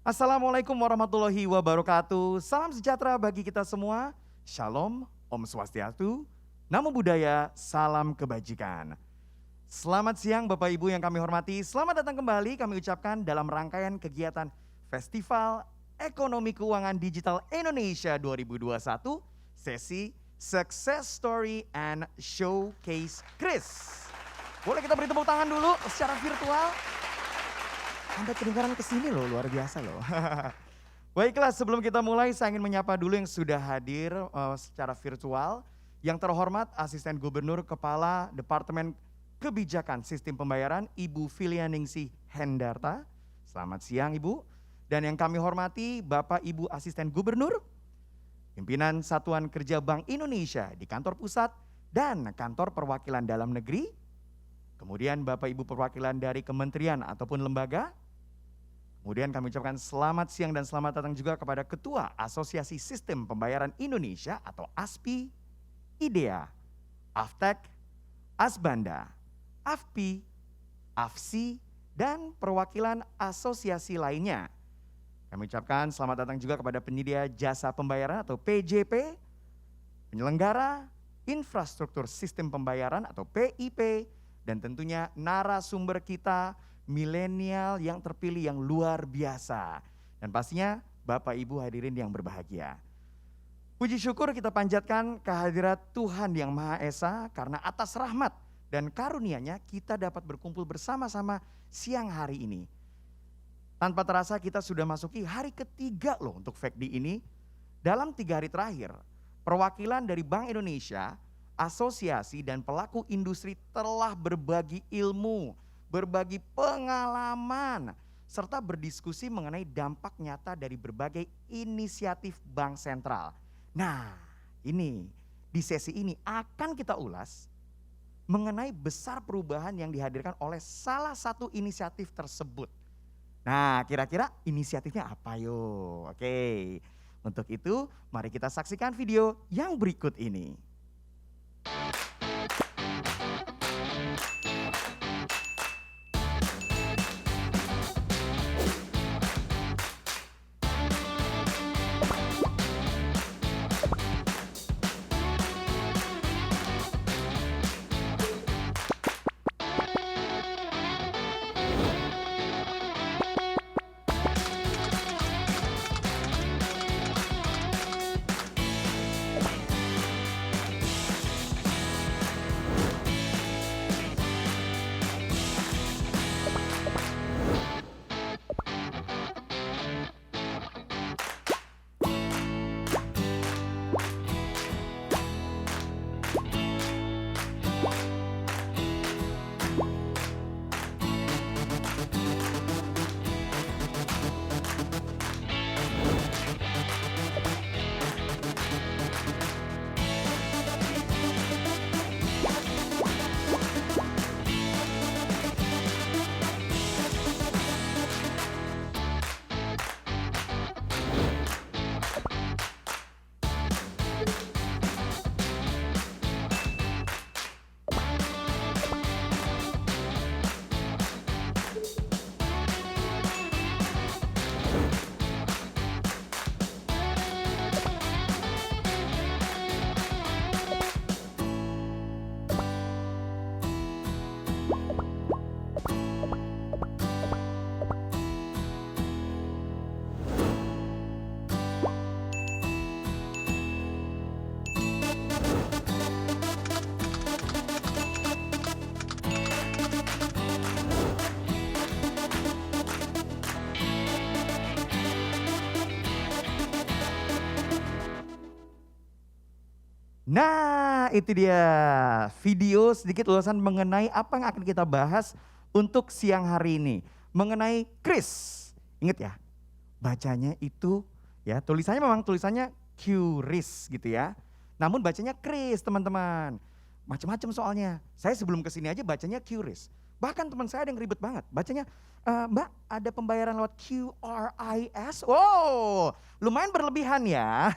Assalamualaikum warahmatullahi wabarakatuh. Salam sejahtera bagi kita semua. Shalom, Om Swastiastu, Namo Buddhaya, salam kebajikan. Selamat siang Bapak Ibu yang kami hormati. Selamat datang kembali kami ucapkan dalam rangkaian kegiatan Festival Ekonomi Keuangan Digital Indonesia 2021, sesi Success Story and Showcase Kris. Boleh kita beri tepuk tangan dulu secara virtual? Anda kedengaran kesini loh, luar biasa loh. Baiklah, sebelum kita mulai saya ingin menyapa dulu yang sudah hadir secara virtual. Yang terhormat Asisten Gubernur Kepala Departemen Kebijakan Sistem Pembayaran, Ibu Filianingsih Hendarta. Selamat siang Ibu. Dan yang kami hormati Bapak Ibu Asisten Gubernur, Pimpinan Satuan Kerja Bank Indonesia di kantor pusat dan kantor perwakilan dalam negeri. Kemudian Bapak Ibu perwakilan dari kementerian ataupun lembaga. Kemudian kami ucapkan selamat siang dan selamat datang juga kepada Ketua Asosiasi Sistem Pembayaran Indonesia atau ASPI, IDEA, AFTEK, ASBANDA, AFPI, AFSI, dan perwakilan asosiasi lainnya. Kami ucapkan selamat datang juga kepada penyedia jasa pembayaran atau PJP, penyelenggara, infrastruktur sistem pembayaran atau PIP, dan tentunya narasumber kita, milenial yang terpilih yang luar biasa. Dan pastinya Bapak Ibu hadirin yang berbahagia. Puji syukur kita panjatkan kehadirat Tuhan yang Maha Esa karena atas rahmat dan karunia-Nya kita dapat berkumpul bersama-sama siang hari ini. Tanpa terasa kita sudah masuki hari ketiga loh untuk FEKDI ini. Dalam 3 hari terakhir, perwakilan dari Bank Indonesia, asosiasi dan pelaku industri telah berbagi ilmu, berbagi pengalaman, serta berdiskusi mengenai dampak nyata dari berbagai inisiatif Bank Sentral. Nah, ini di sesi ini akan kita ulas mengenai besar perubahan yang dihadirkan oleh salah satu inisiatif tersebut. Nah, kira-kira inisiatifnya apa yo? Oke, untuk itu mari kita saksikan video yang berikut ini. Nah, itu dia video sedikit ulasan mengenai apa yang akan kita bahas untuk siang hari ini. Mengenai Kris. Ingat ya, bacanya itu ya tulisannya memang tulisannya Qris gitu ya. Namun bacanya Kris teman-teman. Macam-macam soalnya. Saya sebelum kesini aja bacanya Qris. Bahkan teman saya ada yang ribet banget. Bacanya, Mbak ada pembayaran lewat QRIS. Wow, lumayan berlebihan ya.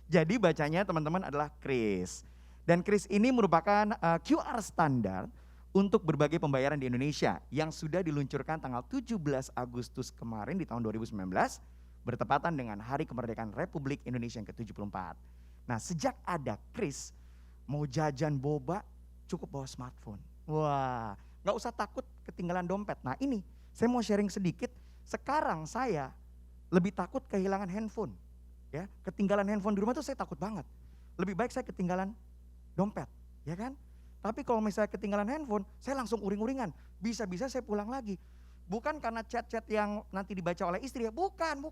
Jadi bacanya teman-teman adalah Kris. Dan Kris ini merupakan QR standar untuk berbagai pembayaran di Indonesia yang sudah diluncurkan tanggal 17 Agustus kemarin di tahun 2019 bertepatan dengan Hari Kemerdekaan Republik Indonesia yang ke-74. Nah, sejak ada Kris, mau jajan boba cukup bawa smartphone. Wah, nggak usah takut ketinggalan dompet. Nah ini, saya mau sharing sedikit, sekarang saya lebih takut kehilangan handphone. Ya, ketinggalan handphone di rumah tuh saya takut banget. Lebih baik saya ketinggalan dompet, ya kan? Tapi kalau misalnya ketinggalan handphone, saya langsung uring-uringan. Bisa-bisa saya pulang lagi. Bukan karena chat-chat yang nanti dibaca oleh istri ya, bukan.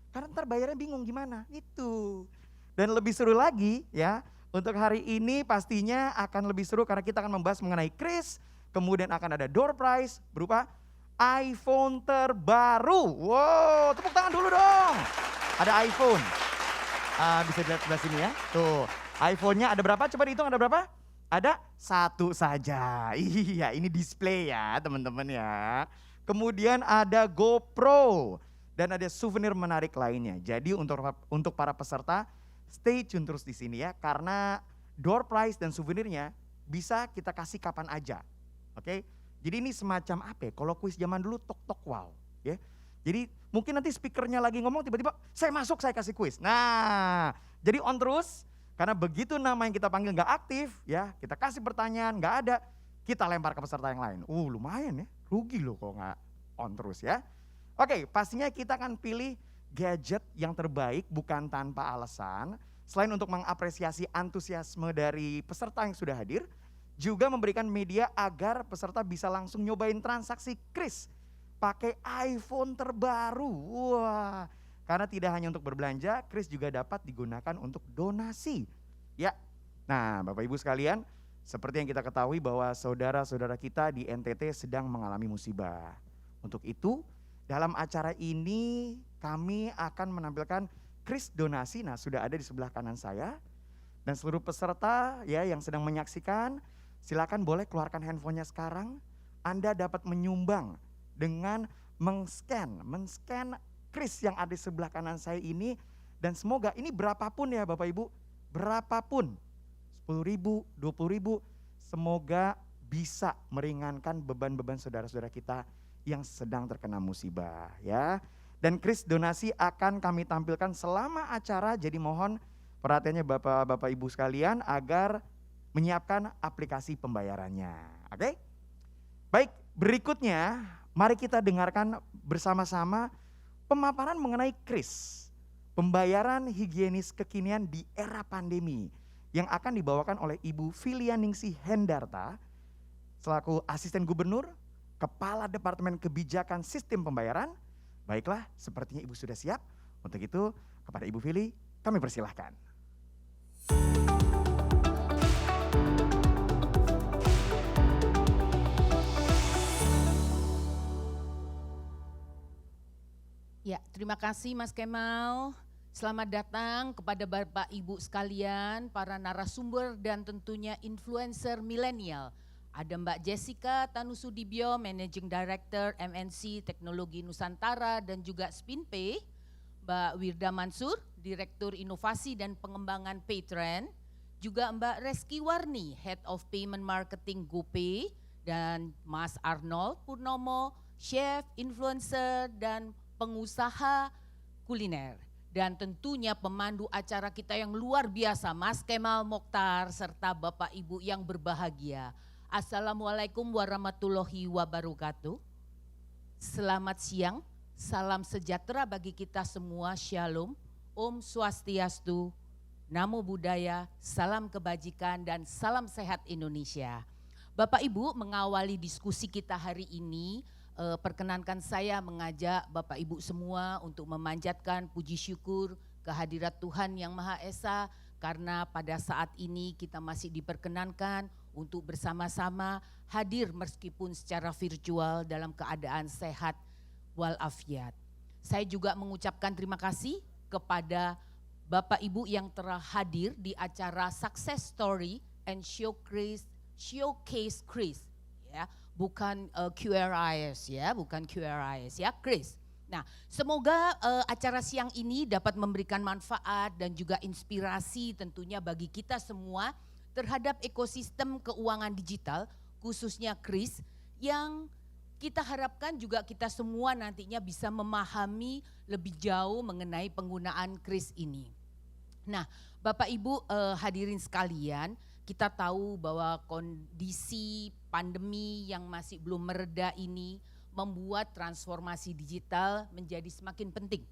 Karena ntar bayarnya bingung gimana, itu. Dan lebih seru lagi ya, untuk hari ini pastinya akan lebih seru karena kita akan membahas mengenai Kris. Kemudian akan ada door prize berupa iPhone terbaru. Wow, tepuk tangan dulu dong. Ada iPhone. Bisa dilihat sebelah sini ya. Tuh, iPhone-nya ada berapa? Coba dihitung ada berapa? Ada satu saja. Iya, ini display ya teman-teman ya. Kemudian ada GoPro dan ada souvenir menarik lainnya. Jadi untuk para peserta stay tune terus di sini ya, karena door prize dan souvenirnya bisa kita kasih kapan aja. Oke? Jadi ini semacam apa ya? Kalau kuis zaman dulu tok-tok wow, ya. Jadi mungkin nanti speakernya lagi ngomong tiba-tiba saya masuk saya kasih kuis. Nah, jadi on terus. Karena begitu nama yang kita panggil nggak aktif, ya kita kasih pertanyaan nggak ada, kita lempar ke peserta yang lain. Lumayan ya, rugi loh kalau nggak on terus ya. Oke, pastinya kita akan pilih gadget yang terbaik bukan tanpa alasan. Selain untuk mengapresiasi antusiasme dari peserta yang sudah hadir, juga memberikan media agar peserta bisa langsung nyobain transaksi Kris pakai iPhone terbaru. Wah. Karena tidak hanya untuk berbelanja, Kris juga dapat digunakan untuk donasi. Ya, nah Bapak Ibu sekalian, seperti yang kita ketahui bahwa saudara-saudara kita di NTT sedang mengalami musibah. Untuk itu, dalam acara ini kami akan menampilkan Kris donasi. Nah sudah ada di sebelah kanan saya. Dan seluruh peserta ya yang sedang menyaksikan, silakan boleh keluarkan handphonenya sekarang. Anda dapat menyumbang dengan men-scan Kris yang ada di sebelah kanan saya ini, dan semoga ini berapapun ya Bapak Ibu, berapapun, 10.000, 20.000, semoga bisa meringankan beban-beban saudara-saudara kita yang sedang terkena musibah ya. Dan Kris donasi akan kami tampilkan selama acara, jadi mohon perhatiannya Bapak Ibu sekalian agar menyiapkan aplikasi pembayarannya. Oke? Baik, berikutnya mari kita dengarkan bersama-sama pemaparan mengenai Kris, pembayaran higienis kekinian di era pandemi yang akan dibawakan oleh Ibu Filianingsih Hendarta selaku Asisten Gubernur, Kepala Departemen Kebijakan Sistem Pembayaran. Baiklah, sepertinya Ibu sudah siap. Untuk itu, kepada Ibu Fili, kami persilahkan. Ya, terima kasih Mas Kemal. Selamat datang kepada Bapak Ibu sekalian, para narasumber dan tentunya influencer milenial. Ada Mbak Jessica Tanusudibyo, Managing Director MNC Teknologi Nusantara dan juga Spinpay. Mbak Wirda Mansur, Direktur Inovasi dan Pengembangan Paytrend. Juga Mbak Reski Warni, Head of Payment Marketing GoPay. Dan Mas Arnold Purnomo, Chef, Influencer dan pengusaha kuliner, dan tentunya pemandu acara kita yang luar biasa Mas Kemal Mokhtar serta Bapak Ibu yang berbahagia. Assalamualaikum warahmatullahi wabarakatuh. Selamat siang, salam sejahtera bagi kita semua, Shalom, Om Swastiastu, Namo Buddhaya, salam kebajikan dan salam sehat Indonesia. Bapak Ibu, mengawali diskusi kita hari ini, perkenankan saya mengajak Bapak Ibu semua untuk memanjatkan puji syukur kehadirat Tuhan Yang Maha Esa, karena pada saat ini kita masih diperkenankan untuk bersama-sama hadir meskipun secara virtual dalam keadaan sehat walafiat. Saya juga mengucapkan terima kasih kepada Bapak Ibu yang telah hadir di acara Success Story and Showcase Kris, ya. Bukan QRIS ya, bukan QRIS ya, Kris. Nah, semoga acara siang ini dapat memberikan manfaat dan juga inspirasi tentunya bagi kita semua terhadap ekosistem keuangan digital, khususnya Kris, yang kita harapkan juga kita semua nantinya bisa memahami lebih jauh mengenai penggunaan Kris ini. Nah, Bapak Ibu hadirin sekalian, kita tahu bahwa kondisi pandemi yang masih belum mereda ini membuat transformasi digital menjadi semakin penting.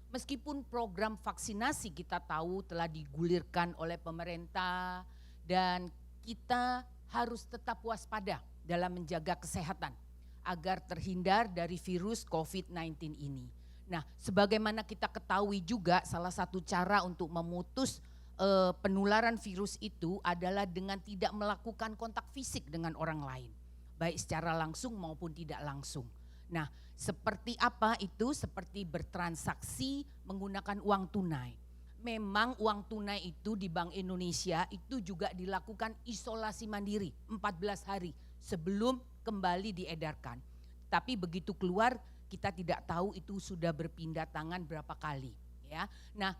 Meskipun program vaksinasi kita tahu telah digulirkan oleh pemerintah dan kita harus tetap waspada dalam menjaga kesehatan agar terhindar dari virus COVID-19 ini. Nah, sebagaimana kita ketahui juga salah satu cara untuk memutus penularan virus itu adalah dengan tidak melakukan kontak fisik dengan orang lain, baik secara langsung maupun tidak langsung. Nah, seperti apa itu? Seperti bertransaksi menggunakan uang tunai. Memang uang tunai itu di Bank Indonesia itu juga dilakukan isolasi mandiri 14 hari sebelum kembali diedarkan. Tapi begitu keluar kita tidak tahu itu sudah berpindah tangan berapa kali, ya. Nah,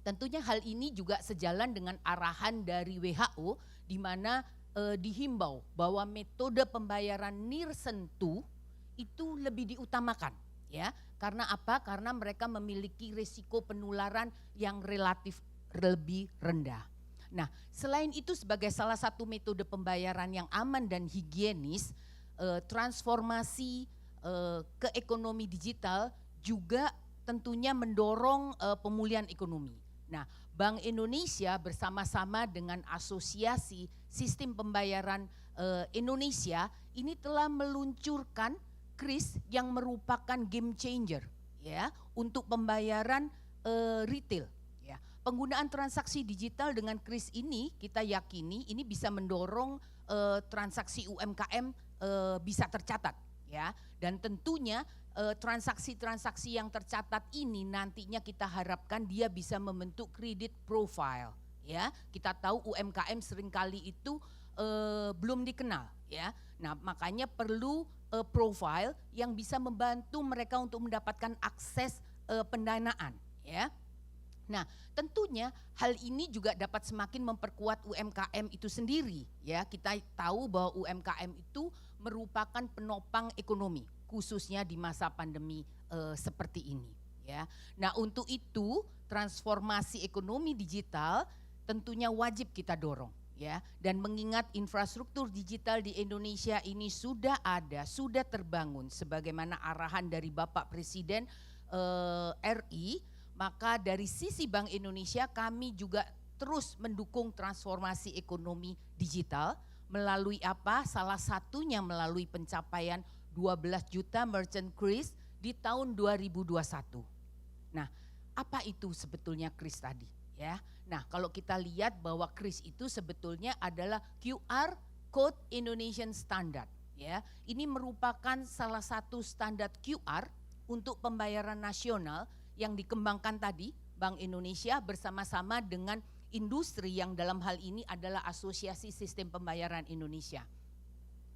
tentunya hal ini juga sejalan dengan arahan dari WHO di mana dihimbau bahwa metode pembayaran nirsentuh itu lebih diutamakan, ya. Karena apa? Karena mereka memiliki risiko penularan yang relatif lebih rendah. Nah, selain itu sebagai salah satu metode pembayaran yang aman dan higienis, transformasi ke ekonomi digital juga tentunya mendorong pemulihan ekonomi. Nah, Bank Indonesia bersama-sama dengan Asosiasi Sistem Pembayaran Indonesia ini telah meluncurkan Kris yang merupakan game changer, ya, untuk pembayaran retail. Ya. Penggunaan transaksi digital dengan Kris ini kita yakini ini bisa mendorong transaksi UMKM bisa tercatat, ya, dan tentunya transaksi-transaksi yang tercatat ini nantinya kita harapkan dia bisa membentuk kredit profile, ya. Kita tahu UMKM seringkali itu belum dikenal, ya. Nah, makanya perlu profile yang bisa membantu mereka untuk mendapatkan akses pendanaan, ya. Nah, tentunya hal ini juga dapat semakin memperkuat UMKM itu sendiri, ya. Kita tahu bahwa UMKM itu merupakan penopang ekonomi, khususnya di masa pandemi seperti ini, ya. Nah, untuk itu transformasi ekonomi digital tentunya wajib kita dorong, ya. Dan mengingat infrastruktur digital di Indonesia ini sudah ada, sudah terbangun sebagaimana arahan dari Bapak Presiden RI, maka dari sisi Bank Indonesia kami juga terus mendukung transformasi ekonomi digital melalui apa? Salah satunya melalui pencapaian 12 juta merchant Kris di tahun 2021. Nah, apa itu sebetulnya Kris tadi, ya? Nah, kalau kita lihat bahwa Kris itu sebetulnya adalah QR Code Indonesian Standard, ya. Ini merupakan salah satu standar QR untuk pembayaran nasional yang dikembangkan tadi Bank Indonesia bersama-sama dengan industri yang dalam hal ini adalah Asosiasi Sistem Pembayaran Indonesia.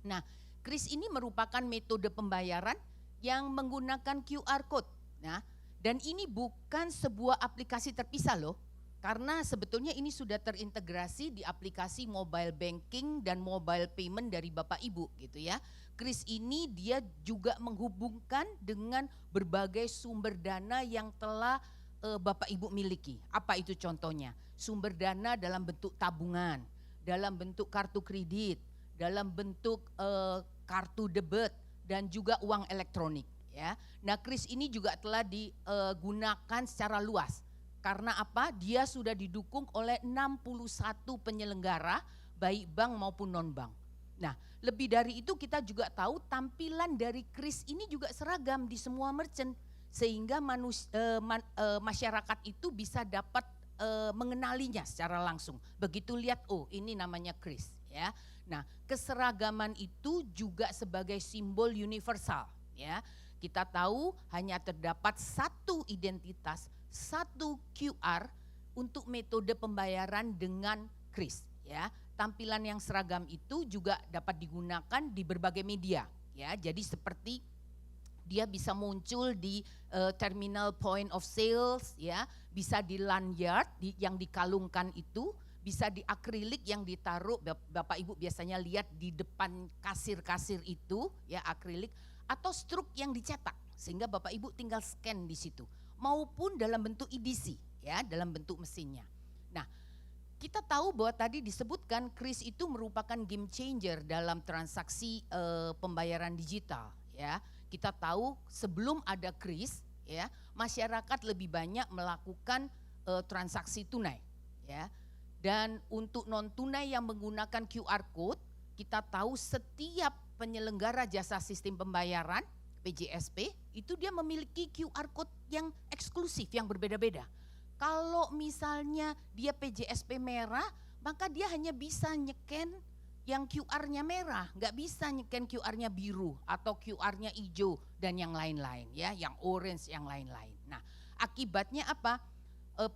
Nah, Kris ini merupakan metode pembayaran yang menggunakan QR Code. Nah, dan ini bukan sebuah aplikasi terpisah loh, karena sebetulnya ini sudah terintegrasi di aplikasi mobile banking dan mobile payment dari Bapak Ibu gitu ya. Kris ini dia juga menghubungkan dengan berbagai sumber dana yang telah Bapak Ibu miliki. Apa itu contohnya? Sumber dana dalam bentuk tabungan, dalam bentuk kartu kredit, dalam bentuk kartu debit dan juga uang elektronik, ya. Nah, Kris ini juga telah digunakan secara luas. Karena apa? Dia sudah didukung oleh 61 penyelenggara baik bank maupun non-bank. Nah, lebih dari itu kita juga tahu tampilan dari Kris ini juga seragam di semua merchant sehingga masyarakat itu bisa dapat mengenalinya secara langsung. Begitu lihat, oh ini namanya Kris, ya. Nah, keseragaman itu juga sebagai simbol universal, ya. Kita tahu hanya terdapat satu identitas, satu QR untuk metode pembayaran dengan Kris, ya. Tampilan yang seragam itu juga dapat digunakan di berbagai media, ya. Jadi seperti dia bisa muncul di terminal point of sales, ya, bisa di lanyard yang dikalungkan itu, bisa di akrilik yang ditaruh, Bapak Ibu biasanya lihat di depan kasir-kasir itu ya akrilik, atau struk yang dicetak sehingga Bapak Ibu tinggal scan di situ, maupun dalam bentuk EDC ya, dalam bentuk mesinnya. Nah, kita tahu bahwa tadi disebutkan kris itu merupakan game changer dalam transaksi pembayaran digital ya. Kita tahu sebelum ada kris ya, masyarakat lebih banyak melakukan transaksi tunai ya. Dan untuk non tunai yang menggunakan QR code, kita tahu setiap penyelenggara jasa sistem pembayaran PJSP itu dia memiliki QR code yang eksklusif, yang berbeda-beda. Kalau misalnya dia PJSP merah, maka dia hanya bisa nyeken yang QR-nya merah, nggak bisa nyeken QR-nya biru atau QR-nya hijau dan yang lain-lain ya, yang orange, yang lain-lain. Nah, akibatnya apa?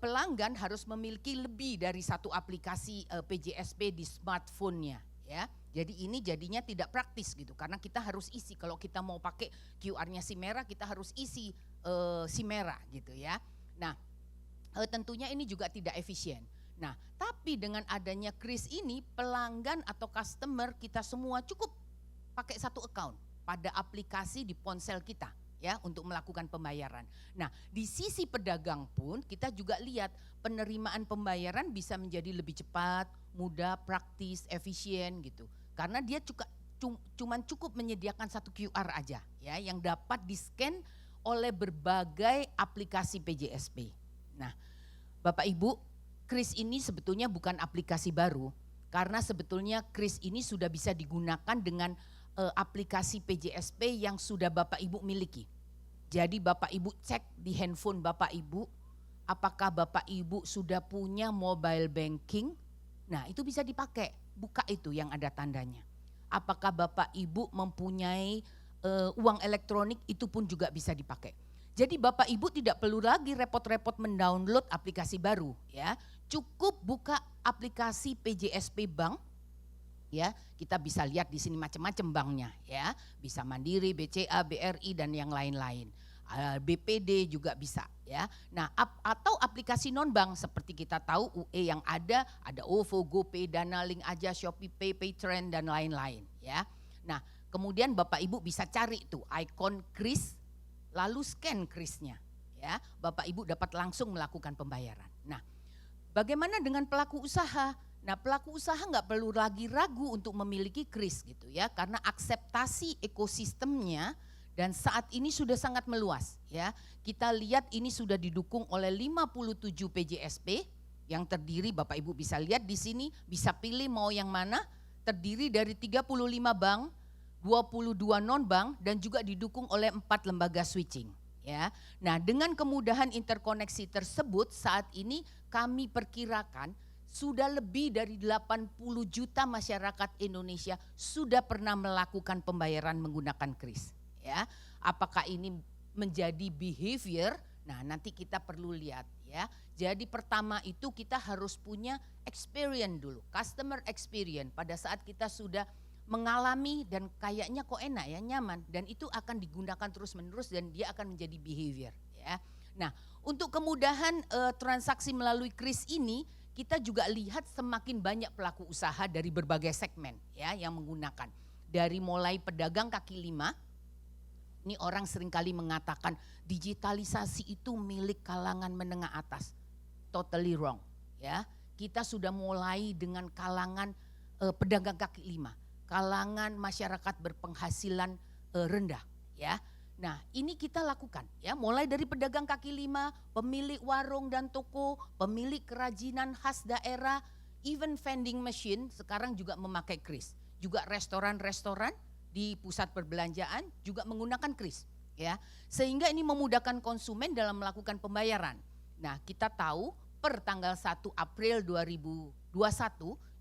Pelanggan harus memiliki lebih dari satu aplikasi PJSP di smartphone-nya ya. Jadi ini jadinya tidak praktis gitu, karena kita harus isi, kalau kita mau pakai QR-nya si merah, kita harus isi si merah gitu ya. Nah, tentunya ini juga tidak efisien. Nah, tapi dengan adanya kris ini, pelanggan atau customer kita semua cukup pakai satu account pada aplikasi di ponsel kita ya untuk melakukan pembayaran. Nah, di sisi pedagang pun kita juga lihat penerimaan pembayaran bisa menjadi lebih cepat, mudah, praktis, efisien gitu. Karena dia cuman cukup menyediakan satu QR aja ya yang dapat di-scan oleh berbagai aplikasi PJSP. Nah, Bapak Ibu, kris ini sebetulnya bukan aplikasi baru, karena sebetulnya kris ini sudah bisa digunakan dengan aplikasi PJSP yang sudah Bapak Ibu miliki. Jadi Bapak Ibu cek di handphone Bapak Ibu, apakah Bapak Ibu sudah punya mobile banking? Nah, itu bisa dipakai, buka itu yang ada tandanya. Apakah Bapak Ibu mempunyai uang elektronik, itu pun juga bisa dipakai. Jadi Bapak Ibu tidak perlu lagi repot-repot mendownload aplikasi baru ya. Cukup buka aplikasi PJSP Bank ya. Kita bisa lihat di sini macam-macam banknya ya. Bisa Mandiri, BCA, BRI dan yang lain-lain. BPD juga bisa ya. Nah, atau aplikasi non bank seperti kita tahu UE yang ada OVO, GoPay, Danalink, Aja, Shopee Pay, Paytrend dan lain-lain ya. Nah, kemudian Bapak Ibu bisa cari tuh ikon kris, lalu scan krisnya ya, Bapak Ibu dapat langsung melakukan pembayaran. Nah, bagaimana dengan pelaku usaha? Nah, pelaku usaha nggak perlu lagi ragu untuk memiliki kris gitu ya, karena akseptasi ekosistemnya dan saat ini sudah sangat meluas ya. Kita lihat ini sudah didukung oleh 57 PJSP yang terdiri, Bapak Ibu bisa lihat di sini, bisa pilih mau yang mana, terdiri dari 35 bank, 22 non-bank dan juga didukung oleh 4 lembaga switching ya. Nah, dengan kemudahan interkoneksi tersebut saat ini kami perkirakan sudah lebih dari 80 juta masyarakat Indonesia sudah pernah melakukan pembayaran menggunakan kris ya. Apakah ini menjadi behavior? Nah, nanti kita perlu lihat ya. Jadi pertama itu kita harus punya experience dulu, customer experience pada saat kita sudah mengalami dan kayaknya kok enak ya, nyaman, dan itu akan digunakan terus-menerus dan dia akan menjadi behavior ya. Nah, untuk kemudahan transaksi melalui kris ini kita juga lihat semakin banyak pelaku usaha dari berbagai segmen ya yang menggunakan. Dari mulai pedagang kaki lima, ini orang seringkali mengatakan digitalisasi itu milik kalangan menengah atas. Totally wrong ya. Kita sudah mulai dengan kalangan pedagang kaki lima, kalangan masyarakat berpenghasilan rendah ya. Nah, ini kita lakukan ya, mulai dari pedagang kaki lima, pemilik warung dan toko, pemilik kerajinan khas daerah, even vending machine sekarang juga memakai kris. Juga restoran-restoran di pusat perbelanjaan juga menggunakan kris ya. Sehingga ini memudahkan konsumen dalam melakukan pembayaran. Nah, kita tahu per tanggal 1 April 2021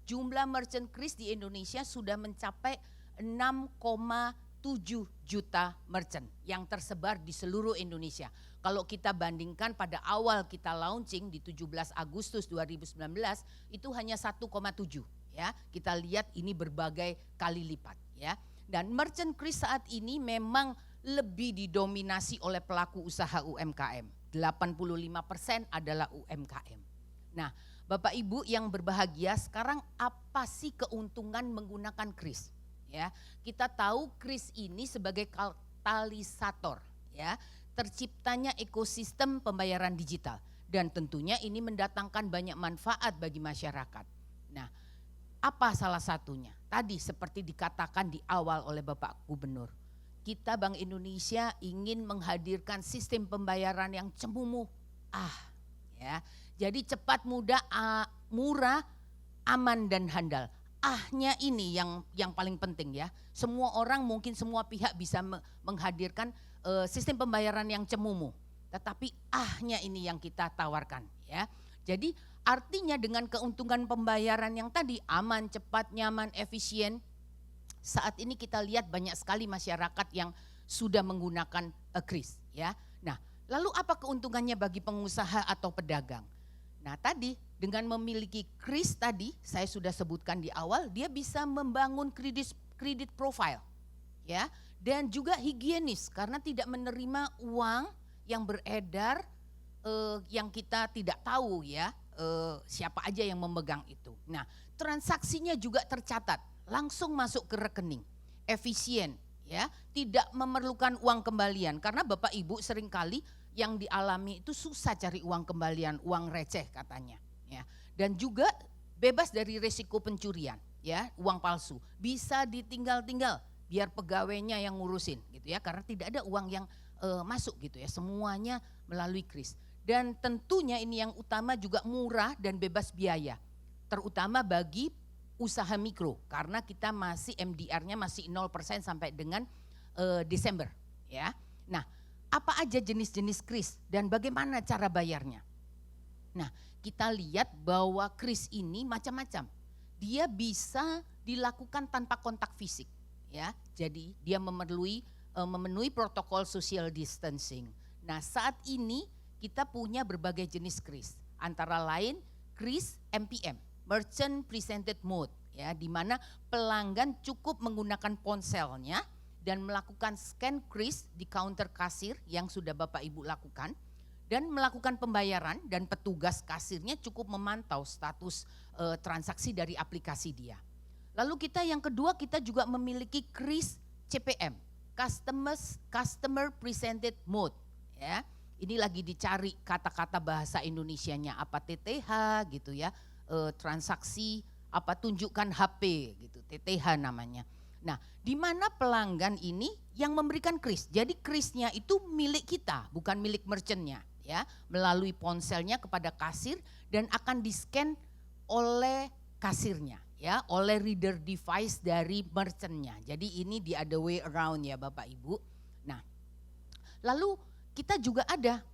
jumlah merchant kris di Indonesia sudah mencapai 6,7 juta merchant yang tersebar di seluruh Indonesia. Kalau kita bandingkan pada awal kita launching di 17 Agustus 2019 itu hanya 1,7 ya. Kita lihat ini berbagai kali lipat ya. Dan merchant kris saat ini memang lebih didominasi oleh pelaku usaha UMKM. 85% adalah UMKM. Nah, Bapak Ibu yang berbahagia, sekarang apa sih keuntungan menggunakan kris? Ya, kita tahu kris ini sebagai katalisator, ya, terciptanya ekosistem pembayaran digital dan tentunya ini mendatangkan banyak manfaat bagi masyarakat. Nah, apa salah satunya? Tadi seperti dikatakan di awal oleh Bapak Gubernur, kita Bank Indonesia ingin menghadirkan sistem pembayaran yang cemumu, ya. Jadi cepat, mudah, murah, aman dan handal. Ahnya ini yang paling penting ya. Semua orang mungkin semua pihak bisa menghadirkan sistem pembayaran yang cemumu. Tetapi ahnya ini yang kita tawarkan ya. Jadi artinya dengan keuntungan pembayaran yang tadi aman, cepat, nyaman, efisien. Saat ini kita lihat banyak sekali masyarakat yang sudah menggunakan kris ya. Nah, lalu apa keuntungannya bagi pengusaha atau pedagang? Nah tadi dengan memiliki kris tadi saya sudah sebutkan di awal, dia bisa membangun kredit profile ya, dan juga higienis karena tidak menerima uang yang beredar yang kita tidak tahu ya siapa aja yang memegang itu. Nah transaksinya juga tercatat langsung masuk ke rekening, efisien ya, tidak memerlukan uang kembalian karena Bapak Ibu seringkali yang dialami itu susah cari uang kembalian, uang receh katanya ya. Dan juga bebas dari risiko pencurian ya, uang palsu. Bisa ditinggal-tinggal biar pegawainya yang ngurusin gitu ya, karena tidak ada uang yang masuk gitu ya, semuanya melalui kris. Dan tentunya ini yang utama juga murah dan bebas biaya. Terutama bagi usaha mikro karena kita masih MDR-nya masih 0% sampai dengan Desember ya. Nah, apa aja jenis-jenis kris dan bagaimana cara bayarnya? Nah, kita lihat bahwa kris ini macam-macam. Dia bisa dilakukan tanpa kontak fisik, ya. Jadi dia memenuhi protokol social distancing. Nah, saat ini kita punya berbagai jenis kris, antara lain kris MPM, Merchant Presented Mode, ya, di mana pelanggan cukup menggunakan ponselnya dan melakukan scan kris di counter kasir yang sudah Bapak Ibu lakukan dan melakukan pembayaran dan petugas kasirnya cukup memantau status transaksi dari aplikasi dia. Lalu kita yang kedua kita juga memiliki kris CPM, Customer Presented Mode ya. Ini lagi dicari kata-kata bahasa Indonesianya apa TTH gitu ya, transaksi apa tunjukkan HP gitu, TTH namanya. Nah, di mana pelanggan ini yang memberikan kris. Jadi krisnya itu milik kita, bukan milik merchantnya, ya. Melalui ponselnya kepada kasir dan akan di-scan oleh kasirnya, ya, oleh reader device dari merchantnya. Jadi ini the other way around ya Bapak Ibu. Nah, lalu kita juga ada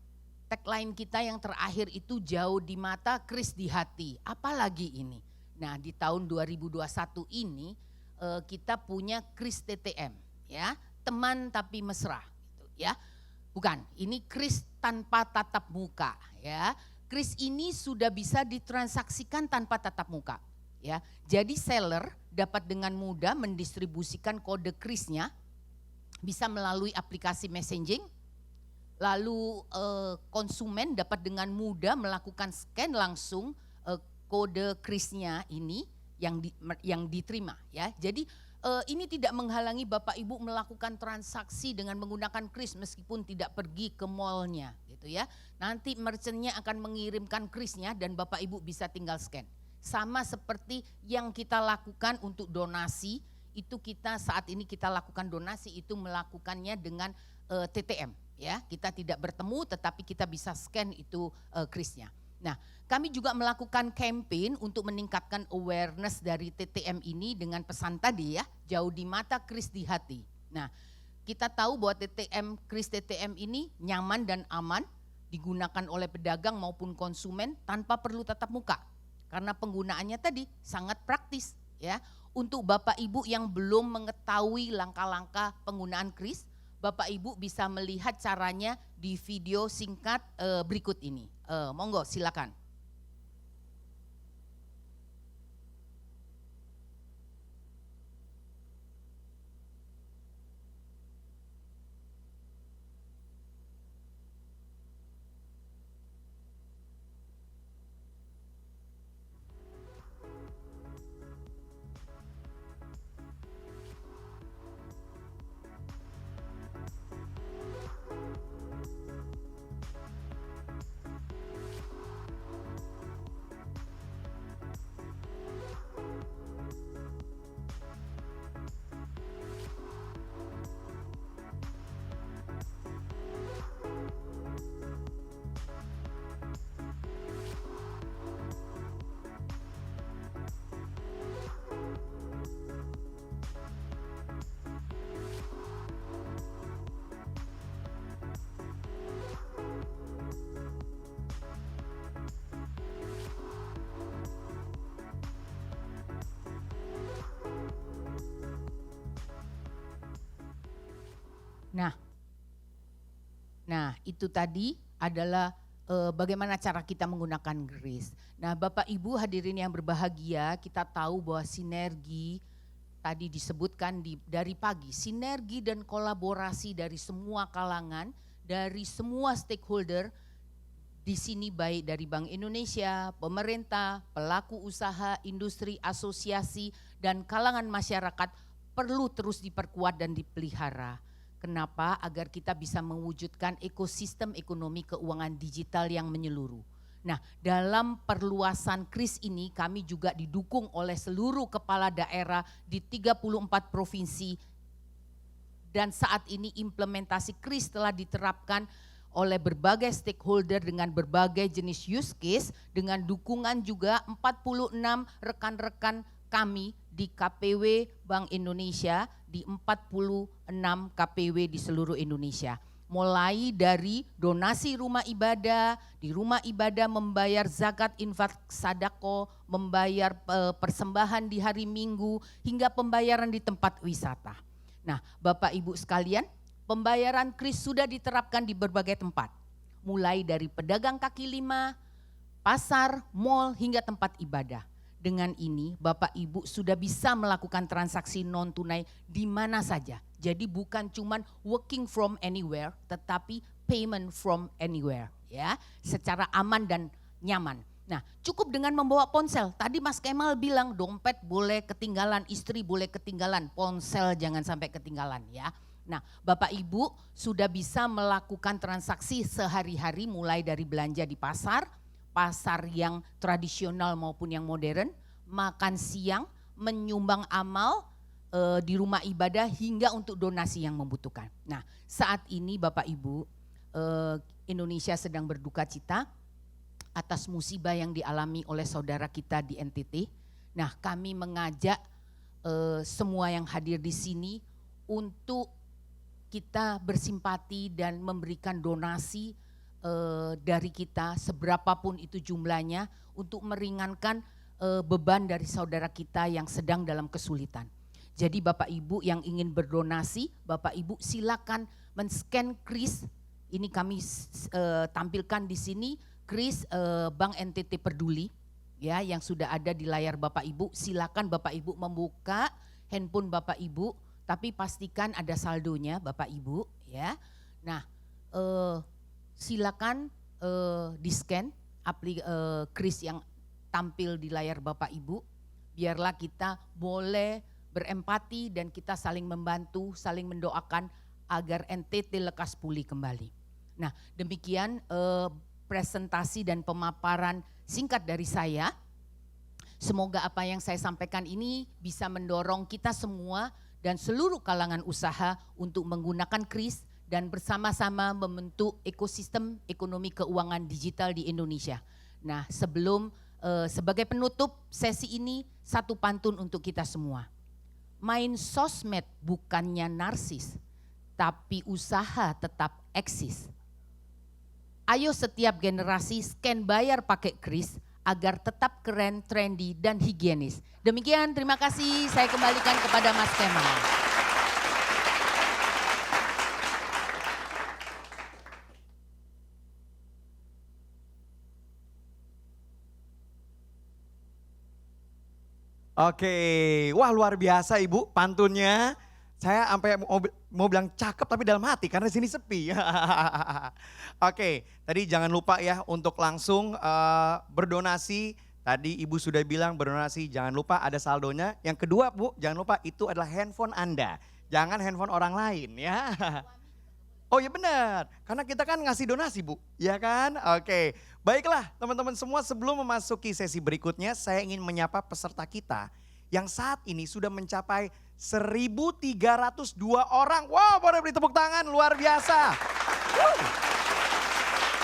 tagline kita yang terakhir itu jauh di mata, kris di hati. Apalagi ini? Nah, di tahun 2021 ini kita punya kris TTM ya, teman tapi mesra gitu ya. Bukan, ini kris tanpa tatap muka ya. Kris ini sudah bisa ditransaksikan tanpa tatap muka ya. Jadi seller dapat dengan mudah mendistribusikan kode krisnya bisa melalui aplikasi messaging. Lalu konsumen dapat dengan mudah melakukan scan langsung kode krisnya ini yang diterima ya. Jadi ini tidak menghalangi Bapak Ibu melakukan transaksi dengan menggunakan kris meskipun tidak pergi ke mallnya gitu ya. Nanti merchantnya akan mengirimkan krisnya dan Bapak Ibu bisa tinggal scan. Sama seperti yang kita lakukan untuk donasi, itu kita saat ini kita lakukan donasi itu melakukannya dengan TTM ya. Kita tidak bertemu tetapi kita bisa scan itu krisnya. Nah, kami juga melakukan campaign untuk meningkatkan awareness dari TTM ini dengan pesan tadi ya, jauh di mata, kris di hati. Nah, kita tahu bahwa kris TTM ini nyaman dan aman, digunakan oleh pedagang maupun konsumen tanpa perlu tatap muka. Karena penggunaannya tadi sangat praktis ya. Untuk Bapak Ibu yang belum mengetahui langkah-langkah penggunaan kris, Bapak Ibu bisa melihat caranya di video singkat berikut ini. Monggo silakan. Nah, itu tadi adalah bagaimana cara kita menggunakan grace. Nah, Bapak Ibu hadirin yang berbahagia, kita tahu bahwa sinergi tadi disebutkan dari pagi, sinergi dan kolaborasi dari semua kalangan, dari semua stakeholder di sini baik dari Bank Indonesia, pemerintah, pelaku usaha, industri, asosiasi, dan kalangan masyarakat perlu terus diperkuat dan dipelihara. Kenapa? Agar kita bisa mewujudkan ekosistem ekonomi keuangan digital yang menyeluruh. Nah, dalam perluasan KRIS ini kami juga didukung oleh seluruh kepala daerah di 34 provinsi dan saat ini implementasi KRIS telah diterapkan oleh berbagai stakeholder dengan berbagai jenis use case dengan dukungan juga 46 rekan-rekan kami di KPW Bank Indonesia di 46 KPW di seluruh Indonesia. Mulai dari donasi rumah ibadah, di rumah ibadah membayar zakat, infak, sadako, membayar persembahan di hari Minggu, hingga pembayaran di tempat wisata. Nah, Bapak Ibu sekalian, pembayaran KRIS sudah diterapkan di berbagai tempat. Mulai dari pedagang kaki lima, pasar, mal, hingga tempat ibadah. Dengan ini Bapak Ibu sudah bisa melakukan transaksi non tunai di mana saja. Jadi bukan cuman working from anywhere tetapi payment from anywhere ya, secara aman dan nyaman. Nah, cukup dengan membawa ponsel. Tadi Mas Kemal bilang dompet boleh ketinggalan, istri boleh ketinggalan, ponsel jangan sampai ketinggalan ya. Nah, Bapak Ibu sudah bisa melakukan transaksi sehari-hari mulai dari belanja di pasar yang tradisional maupun yang modern, makan siang, menyumbang amal di rumah ibadah hingga untuk donasi yang membutuhkan. Nah, saat ini Bapak Ibu, Indonesia sedang berduka cita atas musibah yang dialami oleh saudara kita di NTT. Nah, kami mengajak semua yang hadir di sini untuk kita bersimpati dan memberikan donasi dari kita seberapapun itu jumlahnya untuk meringankan beban dari saudara kita yang sedang dalam kesulitan. Jadi Bapak Ibu yang ingin berdonasi, Bapak Ibu silakan men-scan KRIS. Ini kami tampilkan di sini KRIS Bank NTT Peduli ya yang sudah ada di layar Bapak Ibu. Silakan Bapak Ibu membuka handphone Bapak Ibu, tapi pastikan ada saldonya Bapak Ibu ya. Nah, silakan di-scan KRIS yang tampil di layar Bapak Ibu. Biarlah kita boleh berempati dan kita saling membantu, saling mendoakan agar NTT lekas pulih kembali. Nah, demikian presentasi dan pemaparan singkat dari saya. Semoga apa yang saya sampaikan ini bisa mendorong kita semua dan seluruh kalangan usaha untuk menggunakan KRIS dan bersama-sama membentuk ekosistem ekonomi keuangan digital di Indonesia. Nah, sebagai penutup sesi ini, satu pantun untuk kita semua. Main sosmed bukannya narsis, tapi usaha tetap eksis. Ayo setiap generasi scan bayar pakai KRIS agar tetap keren, trendy, dan higienis. Demikian, terima kasih. Saya kembalikan kepada Mas Kemal. Oke, wah luar biasa Ibu pantunnya. Saya sampai mau bilang cakep tapi dalam hati karena di sini sepi. Oke, tadi jangan lupa ya untuk langsung berdonasi. Tadi Ibu sudah bilang berdonasi, jangan lupa ada saldonya. Yang kedua Bu, jangan lupa itu adalah handphone Anda. Jangan handphone orang lain ya. Oh ya benar, karena kita kan ngasih donasi Bu, ya kan? Oke, baiklah teman-teman semua, sebelum memasuki sesi berikutnya saya ingin menyapa peserta kita yang saat ini sudah mencapai 1.302 orang. Wow, boleh beri tepuk tangan, luar biasa.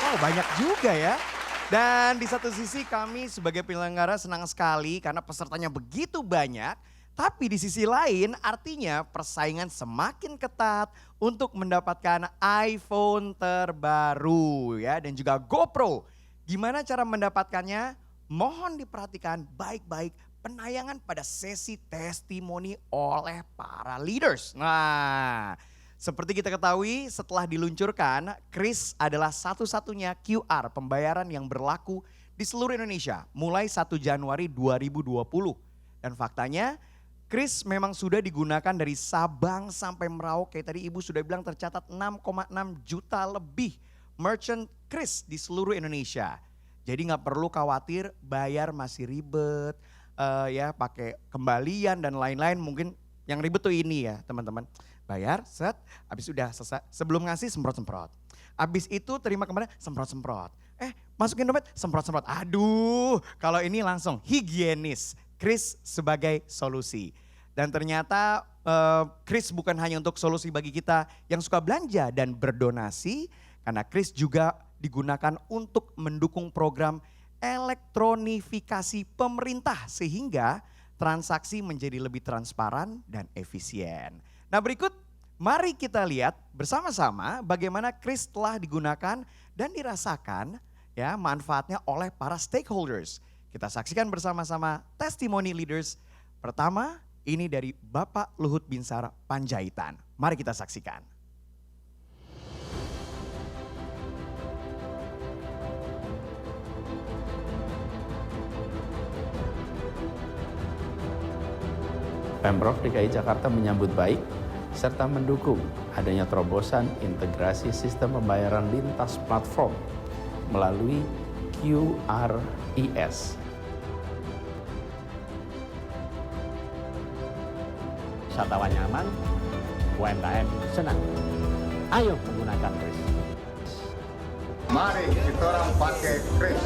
Wow, banyak juga ya. Dan di satu sisi kami sebagai penyelenggara senang sekali karena pesertanya begitu banyak. Tapi di sisi lain artinya persaingan semakin ketat untuk mendapatkan iPhone terbaru ya dan juga GoPro. Gimana cara mendapatkannya? Mohon diperhatikan baik-baik penayangan pada sesi testimoni oleh para leaders. Nah, Seperti kita ketahui, setelah diluncurkan, Kris adalah satu-satunya QR pembayaran yang berlaku di seluruh Indonesia mulai 1 Januari 2020. Dan faktanya, Kris memang sudah digunakan dari Sabang sampai Merauke. Tadi Ibu sudah bilang tercatat 6,6 juta lebih merchant Kris di seluruh Indonesia. Jadi nggak perlu khawatir bayar masih ribet, ya pakai kembalian dan lain-lain. Mungkin yang ribet tuh ini ya teman-teman. Bayar, set, habis udah selesai. Sebelum ngasih semprot-semprot. Habis itu terima kembali semprot-semprot. Masukin dompet semprot-semprot. Aduh, kalau ini langsung higienis. Kris sebagai solusi. Dan ternyata Kris bukan hanya untuk solusi bagi kita yang suka belanja dan berdonasi. Karena Kris juga digunakan untuk mendukung program elektronifikasi pemerintah. Sehingga transaksi menjadi lebih transparan dan efisien. Nah berikut mari kita lihat bersama-sama bagaimana Kris telah digunakan dan dirasakan ya manfaatnya oleh para stakeholders. Kita saksikan bersama-sama testimoni leaders. Pertama ini dari Bapak Luhut Binsar Panjaitan. Mari kita saksikan. Pemprov DKI Jakarta menyambut baik serta mendukung adanya terobosan integrasi sistem pembayaran lintas platform melalui QRIS. Wisatawan nyaman, UMKM senang. Ayo menggunakan Kris. Mari kita orang pakai Kris.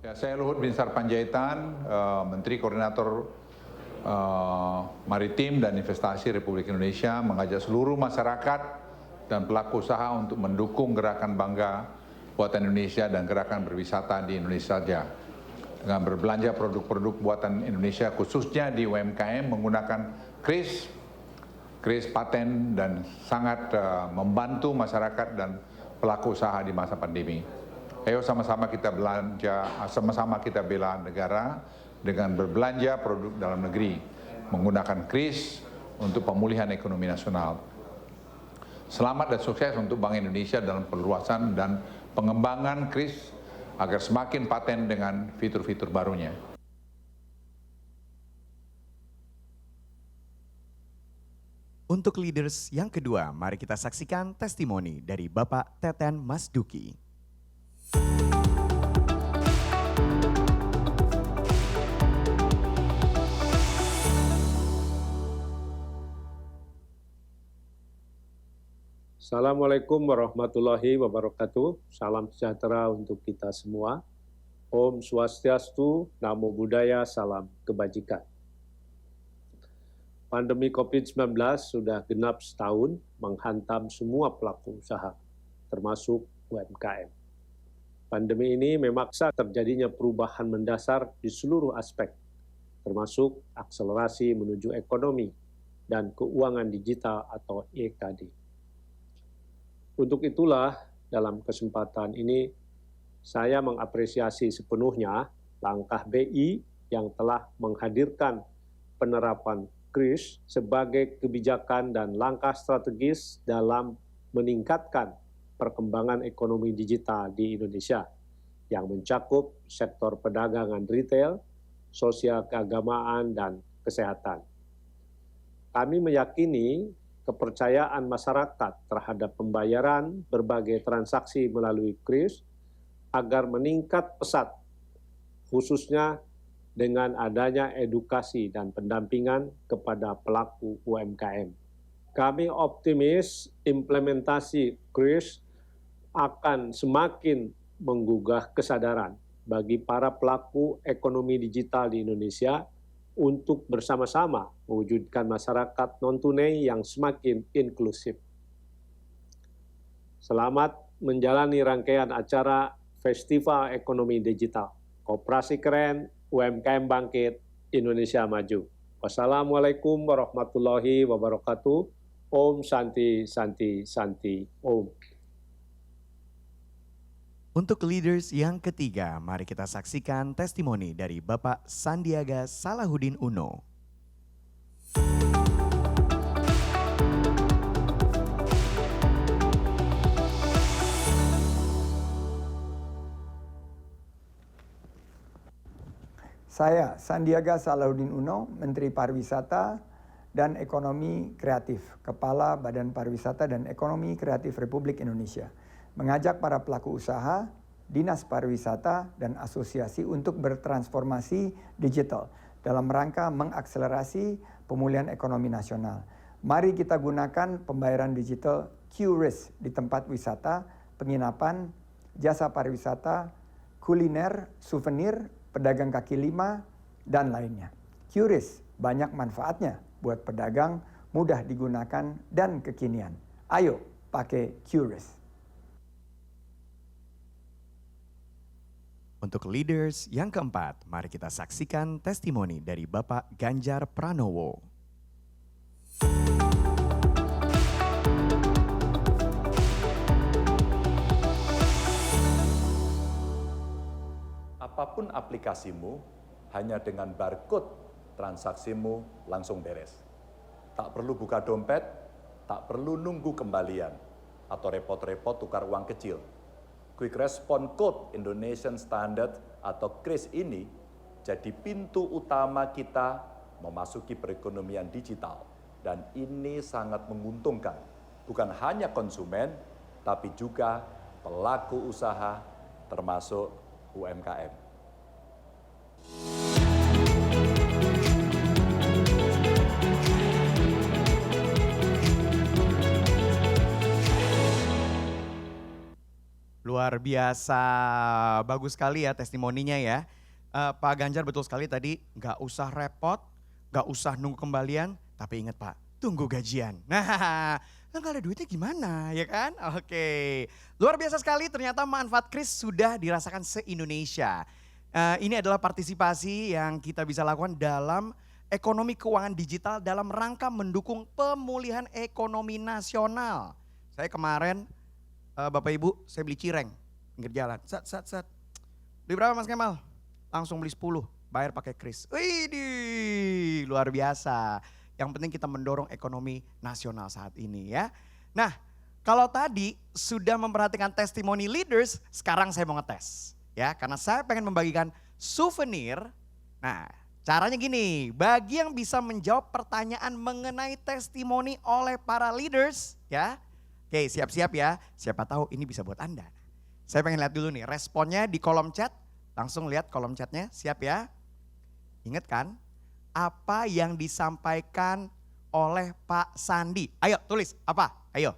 Ya, saya Luhut Binsar Panjaitan, Menteri Koordinator Maritim dan Investasi Republik Indonesia, mengajak seluruh masyarakat dan pelaku usaha untuk mendukung gerakan bangga buatan Indonesia dan gerakan berwisata di Indonesia saja. Dengan berbelanja produk-produk buatan Indonesia khususnya di UMKM menggunakan Kris paten dan sangat membantu masyarakat dan pelaku usaha di masa pandemi. Ayo sama-sama kita belanja, sama-sama kita bela negara dengan berbelanja produk dalam negeri, menggunakan Kris untuk pemulihan ekonomi nasional. Selamat dan sukses untuk Bank Indonesia dalam perluasan dan pengembangan Kris agar semakin paten dengan fitur-fitur barunya. Untuk leaders yang kedua, mari kita saksikan testimoni dari Bapak Teten Masduki. Assalamualaikum warahmatullahi wabarakatuh. Salam sejahtera untuk kita semua. Om Swastiastu, Namo Buddhaya, salam kebajikan. Pandemi COVID-19 sudah genap setahun menghantam semua pelaku usaha, termasuk UMKM. Pandemi ini memaksa terjadinya perubahan mendasar di seluruh aspek, termasuk akselerasi menuju ekonomi dan keuangan digital atau EKD. Untuk itulah, dalam kesempatan ini, saya mengapresiasi sepenuhnya langkah BI yang telah menghadirkan penerapan Kris sebagai kebijakan dan langkah strategis dalam meningkatkan perkembangan ekonomi digital di Indonesia yang mencakup sektor perdagangan retail, sosial keagamaan, dan kesehatan. Kami meyakini kepercayaan masyarakat terhadap pembayaran berbagai transaksi melalui Kris agar meningkat pesat, khususnya dengan adanya edukasi dan pendampingan kepada pelaku UMKM. Kami optimis implementasi Kris akan semakin menggugah kesadaran bagi para pelaku ekonomi digital di Indonesia untuk bersama-sama mewujudkan masyarakat non-tunai yang semakin inklusif. Selamat menjalani rangkaian acara Festival Ekonomi Digital. Koperasi keren, UMKM bangkit, Indonesia maju. Wassalamualaikum warahmatullahi wabarakatuh. Om Santi Santi Santi Om. Untuk leaders yang ketiga, mari kita saksikan testimoni dari Bapak Sandiaga Salahuddin Uno. Saya Sandiaga Salahuddin Uno, Menteri Pariwisata dan Ekonomi Kreatif, Kepala Badan Pariwisata dan Ekonomi Kreatif Republik Indonesia, mengajak para pelaku usaha, dinas pariwisata, dan asosiasi untuk bertransformasi digital dalam rangka mengakselerasi pemulihan ekonomi nasional. Mari kita gunakan pembayaran digital QRIS di tempat wisata, penginapan, jasa pariwisata, kuliner, souvenir, pedagang kaki lima, dan lainnya. QRIS banyak manfaatnya buat pedagang, mudah digunakan, dan kekinian. Ayo pakai QRIS. Untuk leaders yang keempat, mari kita saksikan testimoni dari Bapak Ganjar Pranowo. Apapun aplikasimu, hanya dengan barcode transaksimu langsung beres. Tak perlu buka dompet, tak perlu nunggu kembalian, atau repot-repot tukar uang kecil. Quick Response Code Indonesian Standard atau KRIS ini jadi pintu utama kita memasuki perekonomian digital. Dan ini sangat menguntungkan, bukan hanya konsumen, tapi juga pelaku usaha termasuk UMKM. Luar biasa, bagus sekali ya testimoninya ya. Pak Ganjar betul sekali tadi, nggak usah repot, nggak usah nunggu kembalian, tapi ingat Pak, tunggu gajian. Nah, nggak ada duitnya gimana ya kan? Oke, luar biasa sekali ternyata manfaat KRIS sudah dirasakan se-Indonesia. Ini adalah partisipasi yang kita bisa lakukan dalam ekonomi keuangan digital dalam rangka mendukung pemulihan ekonomi nasional. Saya kemarin Bapak Ibu, saya beli cireng, pinggir jalan, set. Beli berapa Mas Kemal? Langsung beli 10, bayar pakai KRIS. Widih, luar biasa. Yang penting kita mendorong ekonomi nasional saat ini ya. Nah, kalau tadi sudah memperhatikan testimoni leaders, sekarang saya mau ngetes. Ya, karena saya pengen membagikan souvenir. Nah, caranya gini, bagi yang bisa menjawab pertanyaan mengenai testimoni oleh para leaders ya. Oke, siap-siap ya. Siapa tahu ini bisa buat Anda. Saya pengen lihat dulu nih responnya di kolom chat. Langsung lihat kolom chatnya, siap ya. Ingat kan apa yang disampaikan oleh Pak Sandi. Ayo tulis apa? Ayo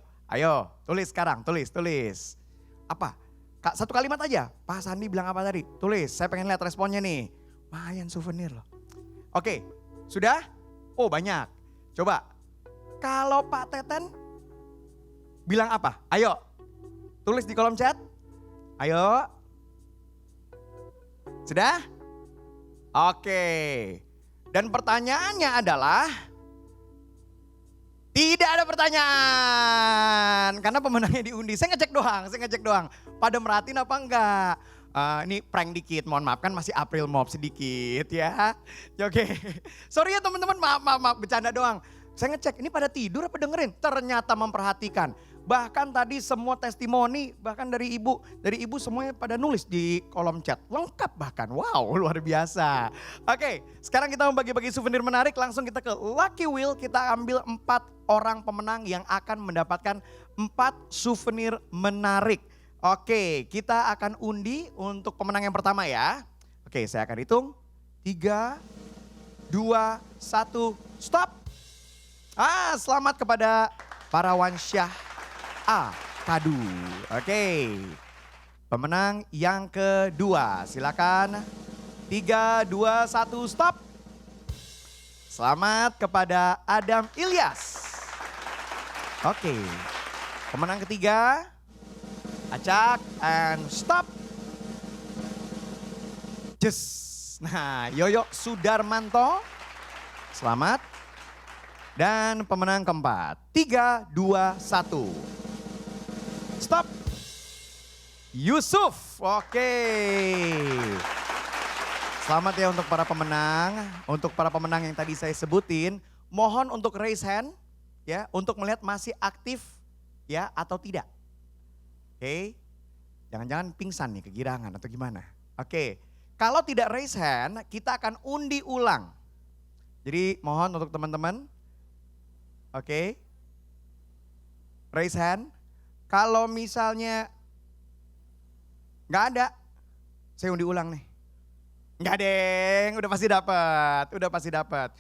tulis sekarang, tulis. Apa? Kak, satu kalimat aja. Pak Sandi bilang apa tadi? Tulis, saya pengen lihat responnya nih. Lumayan souvenir loh. Oke, sudah? Oh banyak. Coba, kalau Pak Teten bilang apa? Ayo, tulis di kolom chat. Ayo. Sudah? Oke. Dan pertanyaannya adalah, tidak ada pertanyaan. Karena pemenangnya diundi. Saya ngecek doang. Pada merhatiin apa enggak? Ini prank dikit, mohon maaf kan masih April Mop sedikit ya. Oke, sorry ya teman-teman, maaf, bercanda doang. Saya ngecek, ini pada tidur apa dengerin? Ternyata memperhatikan. Bahkan tadi semua testimoni, bahkan dari ibu semuanya pada nulis di kolom chat. Lengkap bahkan, wow luar biasa. Oke, sekarang kita membagi-bagi souvenir menarik, langsung kita ke Lucky Wheel. Kita ambil 4 orang pemenang yang akan mendapatkan 4 souvenir menarik. Oke, kita akan undi untuk pemenang yang pertama ya. Oke, saya akan hitung. 3, 2, 1, stop. Selamat kepada Parawansyah A. Kadu. Oke. Pemenang yang kedua, silakan. 3, 2, 1, stop. Selamat kepada Adam Ilyas. Oke, pemenang ketiga, acak and stop. Just. Nah, Yoyo Sudarmanto, selamat. Dan pemenang keempat, 3, 2, 1. Stop. Yusuf, oke. Selamat ya untuk para pemenang. Untuk para pemenang yang tadi saya sebutin, mohon untuk raise hand ya, untuk melihat masih aktif ya atau tidak. Oke, jangan-jangan pingsan nih, kegirangan atau gimana. Oke, kalau tidak raise hand, kita akan undi ulang. Jadi mohon untuk teman-teman, oke, raise hand. Kalau misalnya nggak ada, saya undi ulang nih. Nggak deng, udah pasti dapat.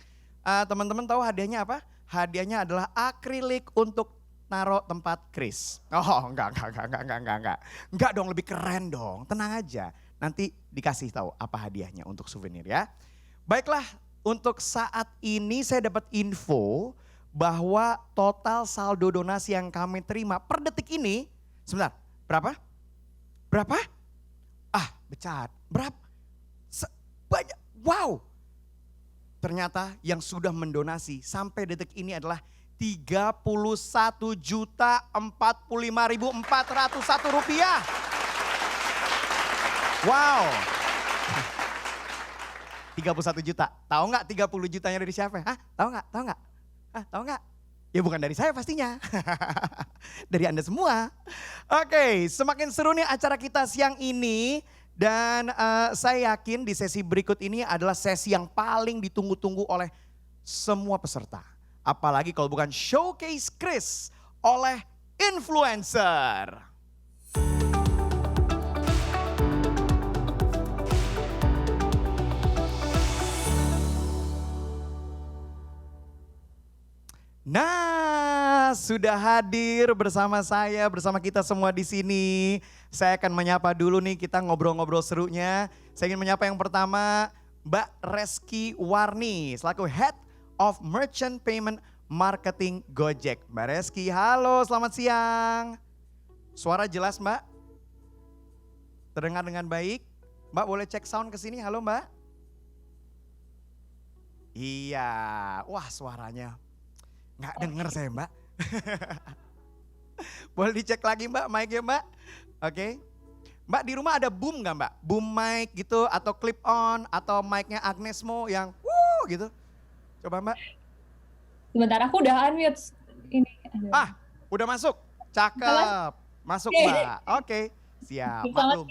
Teman-teman tahu hadiahnya apa? Hadiahnya adalah akrilik untuk naruh tempat Kris. Oh enggak. Enggak dong, lebih keren dong, tenang aja. Nanti dikasih tahu apa hadiahnya untuk souvenir ya. Baiklah, untuk saat ini saya dapat info bahwa total saldo donasi yang kami terima per detik ini, sebentar, berapa? Becat, berapa? Banyak, wow. Ternyata yang sudah mendonasi sampai detik ini adalah 31.045.401 rupiah. Wow. 31 juta. Tahu nggak 30 jutanya dari siapa? Hah? Tahu nggak? Ya bukan dari saya pastinya. Dari Anda semua. Oke, semakin seru nih acara kita siang ini. Dan saya yakin di sesi berikut ini adalah sesi yang paling ditunggu-tunggu oleh semua peserta. Apalagi kalau bukan Showcase Kris oleh influencer. Nah, sudah hadir bersama saya, bersama kita semua di sini. Saya akan menyapa dulu nih, kita ngobrol-ngobrol serunya. Saya ingin menyapa yang pertama, Mbak Reski Warni, selaku Head of Merchant Payment Marketing Gojek. Mbak Reski, halo, selamat siang. Suara jelas Mbak? Terdengar dengan baik? Mbak boleh cek sound ke sini, halo Mbak? Iya, wah suaranya nggak denger saya Mbak. Boleh dicek lagi Mbak mic-nya Mbak. Oke. Mbak di rumah ada boom nggak Mbak? Boom mic gitu atau clip on atau mic-nya Agnesmo yang gitu. Coba Mbak. Sebentar aku udah unmute ini. Udah masuk. Cakep. Masuk Mbak. Oke. Siap, maklum.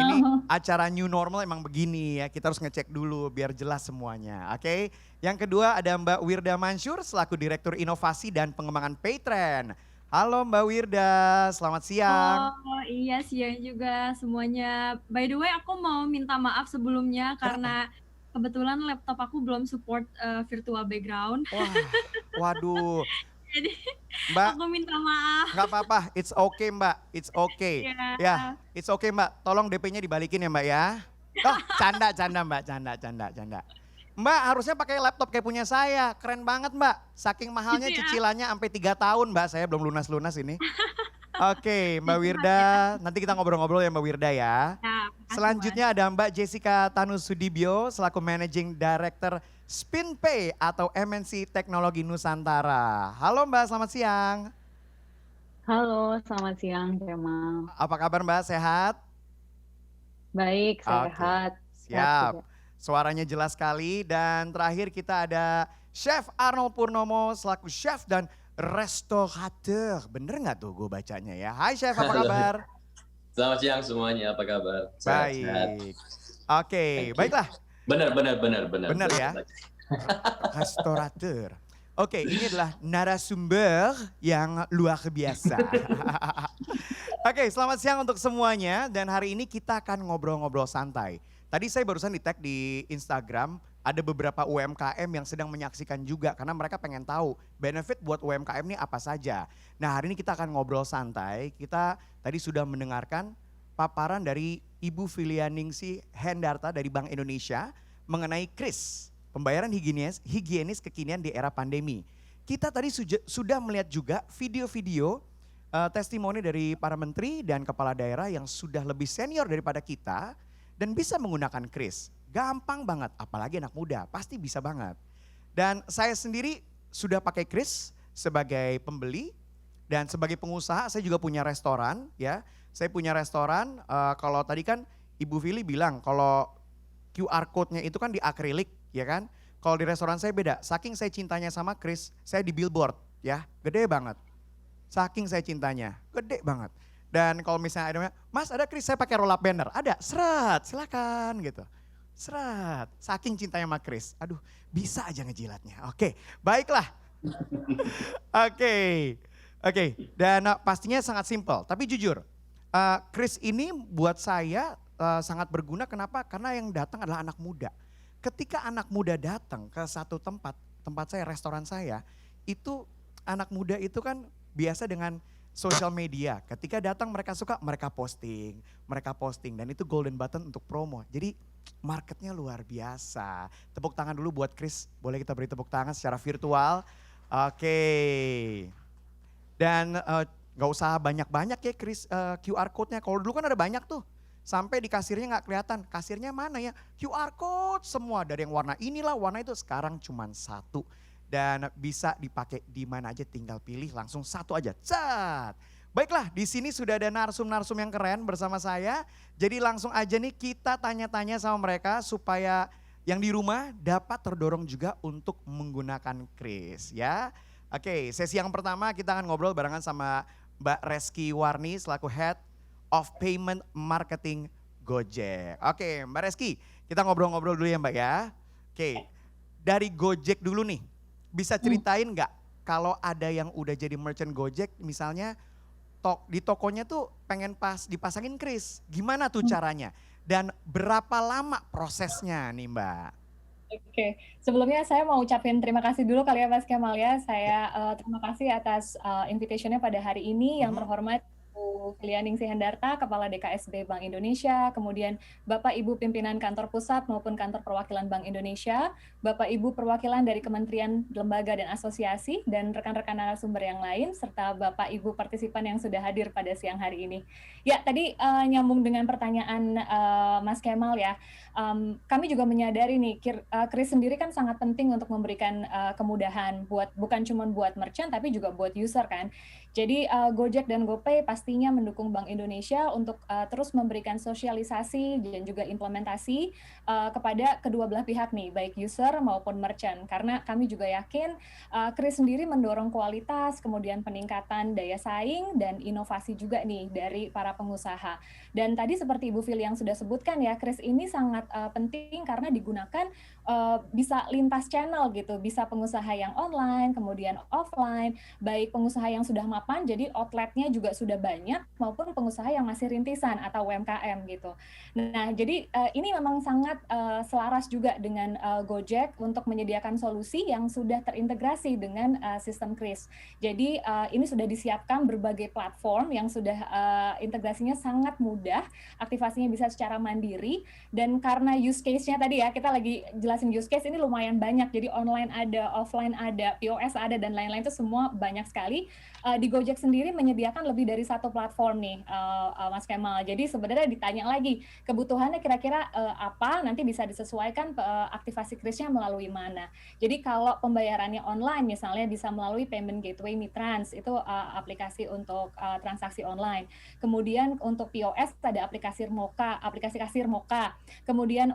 Ini acara new normal emang begini ya, kita harus ngecek dulu biar jelas semuanya, oke. Yang kedua ada Mbak Wirda Mansur selaku Direktur Inovasi dan Pengembangan Paytrend. Halo Mbak Wirda, selamat siang. Oh iya siang juga semuanya. By the way aku mau minta maaf sebelumnya karena kebetulan laptop aku belum support virtual background. Waduh. Jadi Mbak, aku minta maaf. Gak apa-apa, it's okay Mbak, it's okay. Ya, it's okay Mbak, tolong DP-nya dibalikin ya Mbak ya. Oh, canda Mbak, canda. Mbak harusnya pakai laptop kayak punya saya, keren banget Mbak. Saking mahalnya cicilannya sampai 3 tahun Mbak, saya belum lunas-lunas ini. Oke Mbak Wirda, nanti kita ngobrol-ngobrol ya Mbak Wirda ya. Selanjutnya ada Mbak Jessica Tanusudibyo selaku Managing Director SpinPay atau MNC Teknologi Nusantara. Halo Mbak, selamat siang. Halo, selamat siang Kemal. Apa kabar Mbak, sehat? Baik, sehat. Siap, suaranya jelas sekali. Dan terakhir kita ada Chef Arnold Purnomo selaku chef dan restorateur. Bener gak tuh gue bacanya ya? Hai Chef, apa kabar? Selamat siang semuanya, apa kabar? Baik. Oke, baiklah. Benar. Benar ya. Restorateur. Oke, ini adalah narasumber yang luar biasa. Oke, selamat siang untuk semuanya dan hari ini kita akan ngobrol-ngobrol santai. Tadi saya barusan di tag di Instagram, ada beberapa UMKM yang sedang menyaksikan juga karena mereka pengen tahu benefit buat UMKM ini apa saja. Nah hari ini kita akan ngobrol santai, kita tadi sudah mendengarkan paparan dari Ibu Filianingsih Hendarta dari Bank Indonesia mengenai KRIS, pembayaran higienis kekinian di era pandemi. Kita tadi sudah melihat juga video-video testimoni dari para menteri dan kepala daerah yang sudah lebih senior daripada kita dan bisa menggunakan KRIS. Gampang banget, apalagi anak muda, pasti bisa banget. Dan saya sendiri sudah pakai KRIS sebagai pembeli dan sebagai pengusaha. Saya juga punya restoran ya. Saya punya restoran, kalau tadi kan Ibu Fili bilang kalau QR code-nya itu kan di akrilik ya kan. Kalau di restoran saya beda, saking saya cintanya sama KRIS, saya di billboard ya, gede banget. Saking saya cintanya, gede banget. Dan kalau misalnya ada, Mas ada KRIS, saya pakai roll up banner, ada, seret, silakan gitu. Seret, saking cintanya sama KRIS, aduh bisa aja ngejilatnya. Oke, baiklah. Oke, dan pastinya sangat simpel, tapi jujur. KRIS ini buat saya sangat berguna, kenapa? Karena yang datang adalah anak muda. Ketika anak muda datang ke satu tempat saya, restoran saya, itu anak muda itu kan biasa dengan sosial media. Ketika datang mereka suka, mereka posting dan itu golden button untuk promo. Jadi marketnya luar biasa. Tepuk tangan dulu buat KRIS, boleh kita beri tepuk tangan secara virtual. Oke. Dan gak usah banyak-banyak ya KRIS QR code-nya. Kalau dulu kan ada banyak tuh. Sampai di kasirnya gak kelihatan. Kasirnya mana ya? QR code semua. Dari yang warna inilah, warna itu. Sekarang cuma satu. Dan bisa dipakai di mana aja, tinggal pilih langsung satu aja. Cat. Baiklah, di sini sudah ada narsum-narsum yang keren bersama saya. Jadi langsung aja nih kita tanya-tanya sama mereka supaya yang di rumah dapat terdorong juga untuk menggunakan KRIS ya. Oke, sesi yang pertama kita akan ngobrol barengan sama Mbak Reski Warni selaku Head of Payment Marketing Gojek. Oke, Mbak Reski, kita ngobrol-ngobrol dulu ya Mbak ya. Oke, dari Gojek dulu nih, bisa ceritain nggak kalau ada yang udah jadi merchant Gojek misalnya di tokonya tuh pengen dipasangin KRIS, gimana tuh caranya? Dan berapa lama prosesnya nih Mbak? Oke, sebelumnya saya mau ucapin terima kasih dulu kali ya Mas Kemal ya. Saya terima kasih atas invitation-nya pada hari ini. Yang terhormat Bu Filianingsih Hendarta, Kepala DKSB Bank Indonesia, kemudian Bapak Ibu pimpinan kantor pusat maupun kantor perwakilan Bank Indonesia, Bapak Ibu perwakilan dari kementerian, lembaga dan asosiasi, dan rekan-rekan narasumber yang lain, serta Bapak Ibu partisipan yang sudah hadir pada siang hari ini. Ya, tadi nyambung dengan pertanyaan Mas Kemal ya. Kami juga menyadari nih, KRIS sendiri kan sangat penting untuk memberikan kemudahan bukan cuma buat merchant tapi juga buat user kan. Jadi Gojek dan GoPay pastinya mendukung Bank Indonesia untuk terus memberikan sosialisasi dan juga implementasi kepada kedua belah pihak nih, baik user maupun merchant. Karena kami juga yakin KRIS sendiri mendorong kualitas, kemudian peningkatan daya saing dan inovasi juga nih dari para pengusaha. Dan tadi seperti Ibu Fili yang sudah sebutkan ya, KRIS ini sangat penting karena digunakan bisa lintas channel gitu, bisa pengusaha yang online, kemudian offline, baik pengusaha yang sudah mapan, jadi outletnya juga sudah banyak, maupun pengusaha yang masih rintisan atau UMKM gitu. Nah, jadi ini memang sangat selaras juga dengan Gojek untuk menyediakan solusi yang sudah terintegrasi dengan sistem KRIS. Jadi ini sudah disiapkan berbagai platform yang sudah integrasinya sangat mudah, aktivasinya bisa secara mandiri, dan karena use case-nya tadi ya, kita lagi jelasin use case ini lumayan banyak, jadi online ada, offline ada, POS ada, dan lain-lain itu semua banyak sekali. Di Gojek sendiri menyediakan lebih dari satu platform nih, Mas Kemal. Jadi sebenarnya ditanya lagi, kebutuhannya kira-kira apa, nanti bisa disesuaikan aktivasi KRIS-nya melalui mana. Jadi kalau pembayarannya online misalnya bisa melalui Payment Gateway Mitrans, itu aplikasi untuk transaksi online. Kemudian untuk POS ada aplikasi kasir Moka. Kemudian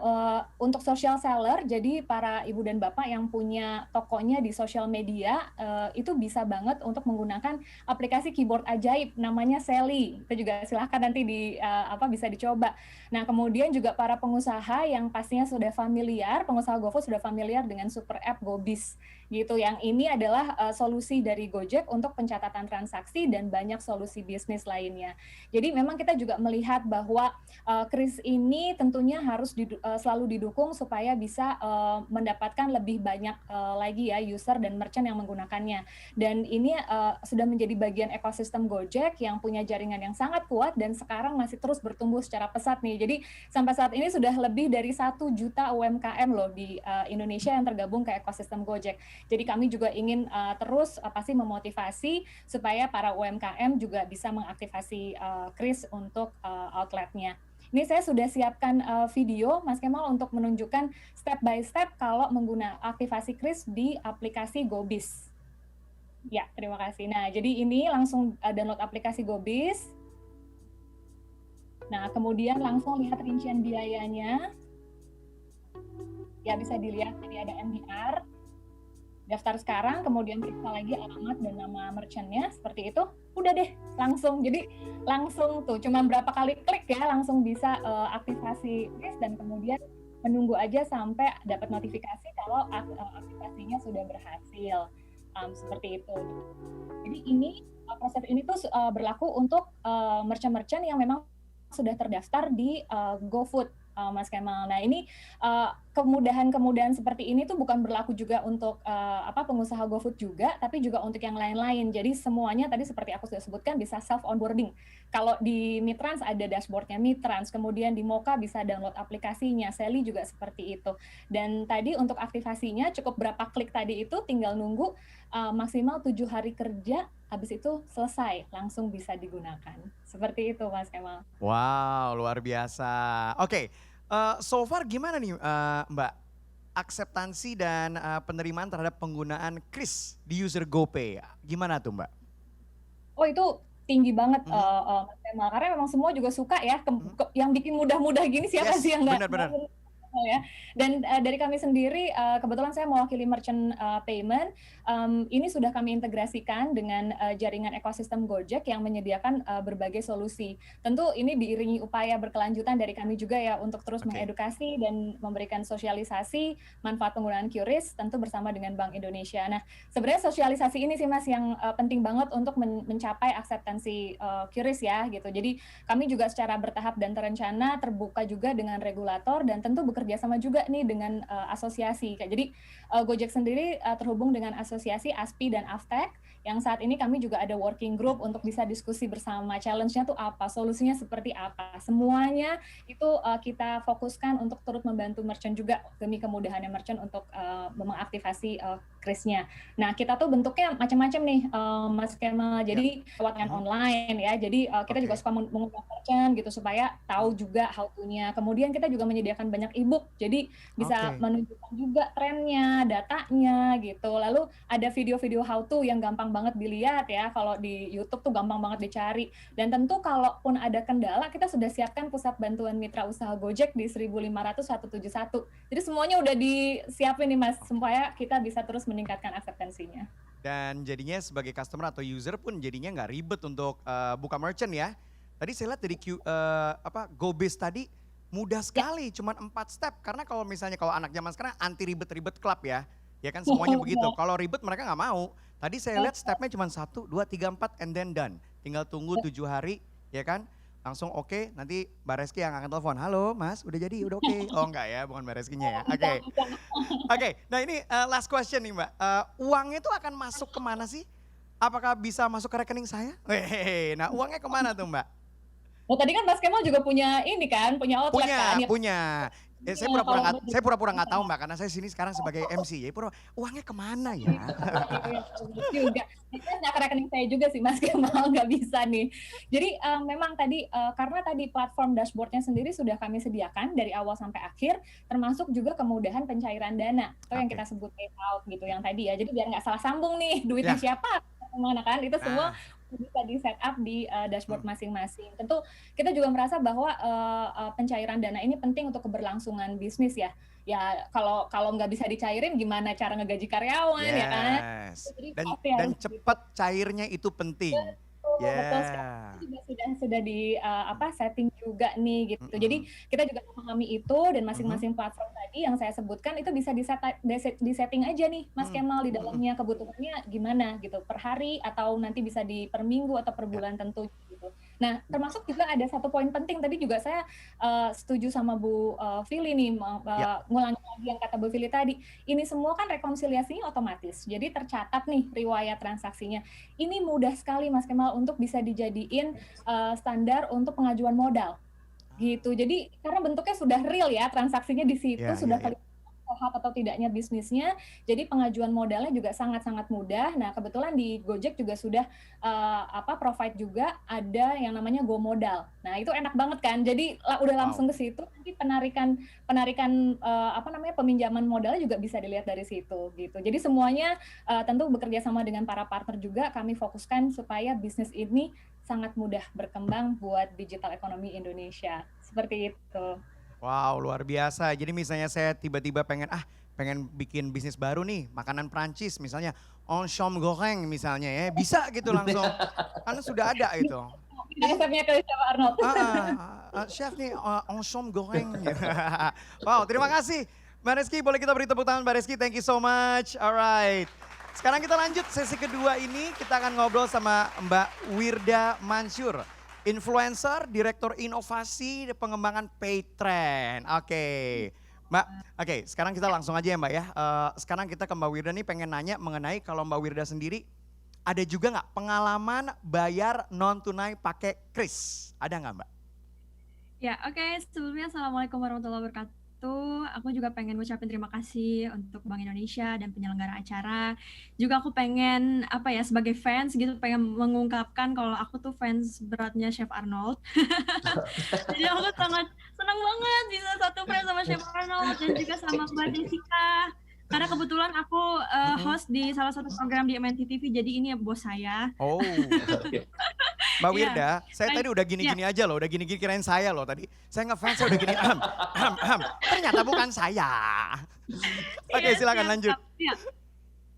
untuk social seller, jadi para ibu dan bapak yang punya tokonya di social media, itu bisa banget untuk menggunakan aplikasi keyboard ajaib namanya Sally. Itu juga silahkan nanti bisa dicoba. Nah, kemudian juga para pengusaha yang pastinya sudah familiar, pengusaha GoFood sudah familiar dengan super app GoBiz. gitu. Yang ini adalah solusi dari Gojek untuk pencatatan transaksi dan banyak solusi bisnis lainnya. Jadi memang kita juga melihat bahwa Kris ini tentunya harus selalu didukung supaya bisa mendapatkan lebih banyak lagi ya user dan merchant yang menggunakannya. Dan ini sudah menjadi bagian ekosistem Gojek yang punya jaringan yang sangat kuat dan sekarang masih terus bertumbuh secara pesat nih. Jadi sampai saat ini sudah lebih dari 1 juta UMKM loh di Indonesia yang tergabung ke ekosistem Gojek. Jadi kami juga ingin terus pasti memotivasi supaya para UMKM juga bisa mengaktifasi Kris untuk outletnya. Ini saya sudah siapkan video, Mas Kemal, untuk menunjukkan step by step kalau menggunakan aktivasi Kris di aplikasi GoBiz. Ya, terima kasih. Nah, jadi ini langsung download aplikasi GoBiz. Nah, kemudian langsung lihat rincian biayanya. Ya, bisa dilihat, jadi ada MDR. Daftar sekarang, kemudian periksa lagi alamat dan nama merchant-nya, seperti itu. Udah deh, langsung. Jadi langsung tuh, cuma berapa kali klik ya, langsung bisa aktivasi Kris dan kemudian menunggu aja sampai dapat notifikasi kalau aktivasinya sudah berhasil. Seperti itu. Jadi ini proses ini tuh berlaku untuk merchant-merchant yang memang sudah terdaftar di GoFood, Mas Kemal. Nah ini kemudahan-kemudahan seperti ini tuh bukan berlaku juga untuk pengusaha GoFood juga, tapi juga untuk yang lain-lain. Jadi semuanya tadi seperti aku sudah sebutkan bisa self onboarding. Kalau di Mitrans ada dashboardnya Mitrans, kemudian di Moka bisa download aplikasinya, Sally juga seperti itu. Dan tadi untuk aktivasinya cukup berapa klik tadi itu tinggal nunggu maksimal 7 hari kerja, habis itu selesai, langsung bisa digunakan. Seperti itu Mas Kemal. Wow, luar biasa. Oke. So far gimana nih Mbak, akseptansi dan penerimaan terhadap penggunaan Kris di user GoPay, gimana tuh Mbak? Oh itu tinggi banget Mas Kemal, karena memang semua juga suka ya, yang bikin mudah-mudah gini siapa sih yang nggak ya. Dan dari kami sendiri, kebetulan saya mewakili merchant payment, ini sudah kami integrasikan dengan jaringan ekosistem Gojek yang menyediakan berbagai solusi. Tentu ini diiringi upaya berkelanjutan dari kami juga ya untuk terus mengedukasi dan memberikan sosialisasi manfaat penggunaan QRIS tentu bersama dengan Bank Indonesia. Nah sebenarnya sosialisasi ini sih Mas yang penting banget untuk mencapai akseptansi QRIS ya gitu. Jadi kami juga secara bertahap dan terencana terbuka juga dengan regulator dan tentu bekerja sama juga nih dengan asosiasi. Jadi Gojek sendiri terhubung dengan asosiasi ASPI dan AFTEK yang saat ini kami juga ada working group untuk bisa diskusi bersama, challenge-nya tuh apa, solusinya seperti apa. Semuanya itu kita fokuskan untuk turut membantu merchant juga demi kemudahannya merchant untuk mengaktifasi Kris-nya. Nah kita tuh bentuknya macam-macam nih Mas Kemal, jadi lewat online ya, jadi kita juga suka mengundang merchant gitu supaya tahu juga how to-nya. Kemudian kita juga menyediakan banyak e-book, jadi bisa menunjukkan juga trennya, datanya gitu. Lalu ada video-video how to yang gampang banget dilihat ya, kalau di YouTube tuh gampang banget dicari. Dan tentu kalaupun ada kendala, kita sudah siapkan pusat bantuan mitra usaha Gojek di 1500 171. Jadi semuanya udah disiapin nih Mas, supaya kita bisa terus meningkatkan akseptansinya. Dan jadinya sebagai customer atau user pun jadinya nggak ribet untuk buka merchant ya. Tadi saya lihat dari GoBiz tadi mudah sekali, cuman 4 step. Karena kalau misalnya kalau anak zaman sekarang anti ribet-ribet klub ya kan semuanya begitu. Kalau ribet mereka nggak mau. Tadi saya lihat stepnya cuma 1, 2, 3, 4 and then done. Tinggal tunggu 7 hari ya kan. Langsung oke, nanti Mbak Reski yang akan telepon. Halo Mas, udah jadi, udah oke. Oh enggak ya, bukan Mbak Reskinya ya. Oke, nah ini last question nih Mbak. Uangnya itu akan masuk kemana sih? Apakah bisa masuk ke rekening saya? Nah uangnya kemana tuh Mbak? Oh tadi kan Mas Kemal juga punya ini kan, punya outlet kan? Punya. Saya pura-pura nggak tahu Mbak, karena saya sini sekarang sebagai MC. Ya uangnya kemana ya? Juga. Itu ke rekening saya juga sih Mas Kemal, nggak bisa nih. Jadi memang tadi karena tadi platform dashboardnya sendiri sudah kami sediakan dari awal sampai akhir, termasuk juga kemudahan pencairan dana atau yang kita sebut payout gitu yang tadi ya. Jadi biar nggak salah sambung nih duitnya siapa kemana kan? Itu semua bisa di set up di dashboard masing-masing. Tentu kita juga merasa bahwa pencairan dana ini penting untuk keberlangsungan bisnis ya. Ya kalau nggak bisa dicairin gimana cara ngegaji karyawan ya kan? Dan cepat cairnya itu penting. betul sekali. Yeah. Itu juga sudah di setting juga nih gitu. Jadi kita juga memahami itu dan masing-masing platform tadi yang saya sebutkan itu bisa disetting aja nih Mas Kemal di dalamnya kebutuhannya gimana gitu per hari atau nanti bisa di per minggu atau per bulan tentu gitu. Nah, termasuk juga ada satu poin penting tadi juga saya setuju sama Bu Fili nih ngulangi lagi yang kata Bu Fili tadi. Ini semua kan rekonsiliasinya otomatis. Jadi tercatat nih riwayat transaksinya. Ini mudah sekali Mas Kemal untuk bisa dijadiin standar untuk pengajuan modal gitu. Jadi karena bentuknya sudah real ya transaksinya di situ sudah sehat atau tidaknya bisnisnya. Jadi pengajuan modalnya juga sangat-sangat mudah. Nah, kebetulan di Gojek juga sudah provide juga ada yang namanya Go Modal. Nah, itu enak banget kan. Jadi udah langsung ke situ. Nanti penarikan peminjaman modalnya juga bisa dilihat dari situ gitu. Jadi semuanya tentu bekerja sama dengan para partner juga kami fokuskan supaya bisnis ini sangat mudah berkembang buat digital ekonomi Indonesia. Seperti itu. Wow, luar biasa. Jadi misalnya saya tiba-tiba pengen bikin bisnis baru nih, makanan Prancis misalnya, enchom goreng misalnya ya, bisa gitu langsung. Karena sudah ada itu. Resepnya ke Chef Arnold. Chef nih, enchom goreng. Wow, terima kasih. Mbak Reski, boleh kita beri tepuk tangan Mbak Reski, thank you so much. Alright. Sekarang kita lanjut sesi kedua ini, kita akan ngobrol sama Mbak Wirda Mansur. Influencer, Direktur Inovasi Pengembangan Paytrend. Oke. Mbak, sekarang kita langsung aja ya Mbak ya. Sekarang kita ke Mbak Wirda nih pengen nanya mengenai kalau Mbak Wirda sendiri, ada juga nggak pengalaman bayar non-tunai pakai kris? Ada nggak Mbak? Ya, sebelumnya Assalamualaikum warahmatullahi wabarakatuh. Aku juga pengen ngucapin terima kasih untuk Bank Indonesia dan penyelenggara acara. Juga aku pengen sebagai fans gitu pengen mengungkapkan kalau aku tuh fans beratnya Chef Arnold. Jadi aku sangat senang banget bisa satu fans sama Chef Arnold dan juga sama Mbak Jessica. Karena kebetulan aku host di salah satu program di MNC TV, jadi ini bos saya. Oh. Mbak Wirda, saya tadi udah gini-gini aja loh, udah gini-gini kirain saya loh tadi. Saya ngefans, saya udah gini, ternyata bukan saya. Oke, silakan lanjut.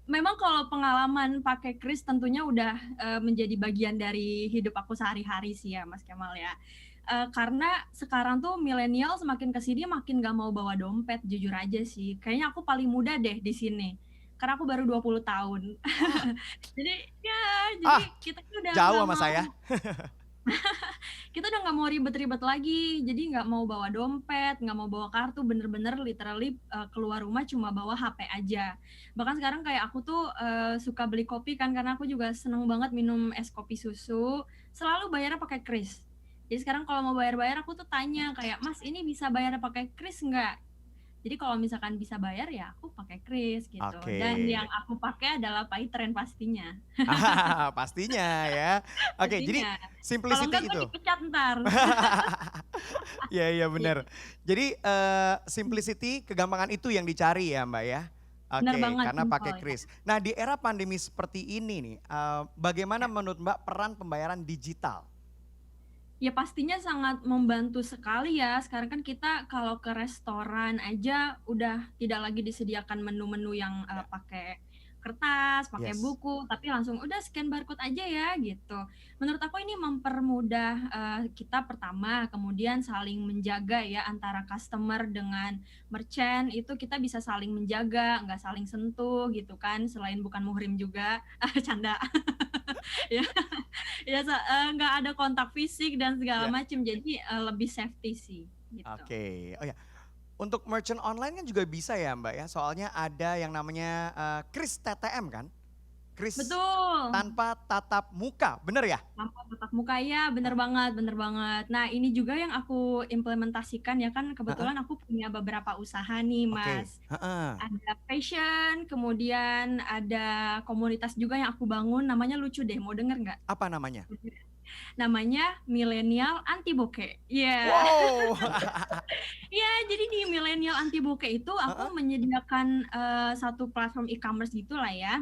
Memang kalau pengalaman pakai kris tentunya udah menjadi bagian dari hidup aku sehari-hari sih ya Mas Kemal ya. Karena sekarang tuh milenial semakin kesini makin gak mau bawa dompet, jujur aja sih. Kayaknya aku paling muda deh di sini. Karena aku baru 20 tahun. Jadi kita udah jauh sama saya. Kita udah gak mau ribet-ribet lagi. Jadi gak mau bawa dompet, gak mau bawa kartu, bener-bener literally keluar rumah cuma bawa HP aja. Bahkan sekarang kayak aku tuh suka beli kopi kan, karena aku juga seneng banget minum es kopi susu. Selalu bayarnya pakai kris. Jadi sekarang kalau mau bayar-bayar aku tuh tanya kayak, Mas ini bisa bayar pakai kris nggak? Jadi kalau misalkan bisa bayar ya aku pakai kris gitu. Dan yang aku pakai adalah Paytrend pastinya. Pastinya ya. Jadi simplicity kalau itu. Kalau dipecat ntar. Iya benar. Jadi simplicity, kegampangan itu yang dicari ya Mbak ya. Karena pakai kris. Nah di era pandemi seperti ini nih, bagaimana menurut Mbak peran pembayaran digital? Ya pastinya sangat membantu sekali ya. Sekarang kan kita kalau ke restoran aja udah tidak lagi disediakan menu-menu yang pakai kertas, pakai buku, tapi langsung udah scan barcode aja ya gitu. Menurut aku ini mempermudah kita pertama, kemudian saling menjaga ya antara customer dengan merchant, itu kita bisa saling menjaga, nggak saling sentuh gitu kan, selain bukan muhrim juga, canda. Nggak ada kontak fisik dan segala macam, jadi lebih safety sih gitu. Untuk merchant online kan juga bisa ya Mbak ya, soalnya ada yang namanya kris TTM kan? Kris tanpa tatap muka, bener ya? Tanpa tatap muka ya, bener banget. Nah ini juga yang aku implementasikan ya kan, kebetulan aku punya beberapa usaha nih Mas. Ada fashion, kemudian ada komunitas juga yang aku bangun, namanya lucu deh, mau denger nggak? Apa namanya? Namanya Millennial Anti Bokeh. Wow. Jadi di Millennial Anti Bokeh itu aku menyediakan satu platform e-commerce gitulah ya.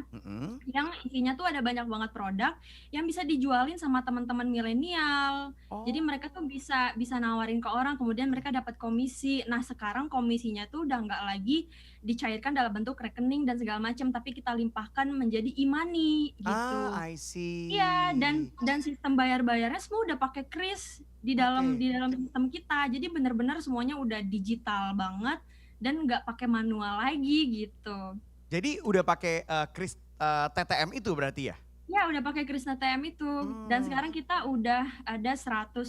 Yang isinya tuh ada banyak banget produk yang bisa dijualin sama teman-teman milenial. Jadi mereka tuh bisa nawarin ke orang, kemudian mereka dapat komisi. Nah, sekarang komisinya tuh udah nggak lagi dicairkan dalam bentuk rekening dan segala macam, tapi kita limpahkan menjadi e-money gitu. I see. Iya, dan sistem bayar-bayarnya semua udah pakai kris di dalam sistem kita. Jadi benar-benar semuanya udah digital banget dan nggak pakai manual lagi gitu. Jadi udah pakai kris TTM itu berarti ya? Ya, udah pakai kris TTM itu. Dan sekarang kita udah ada 100.000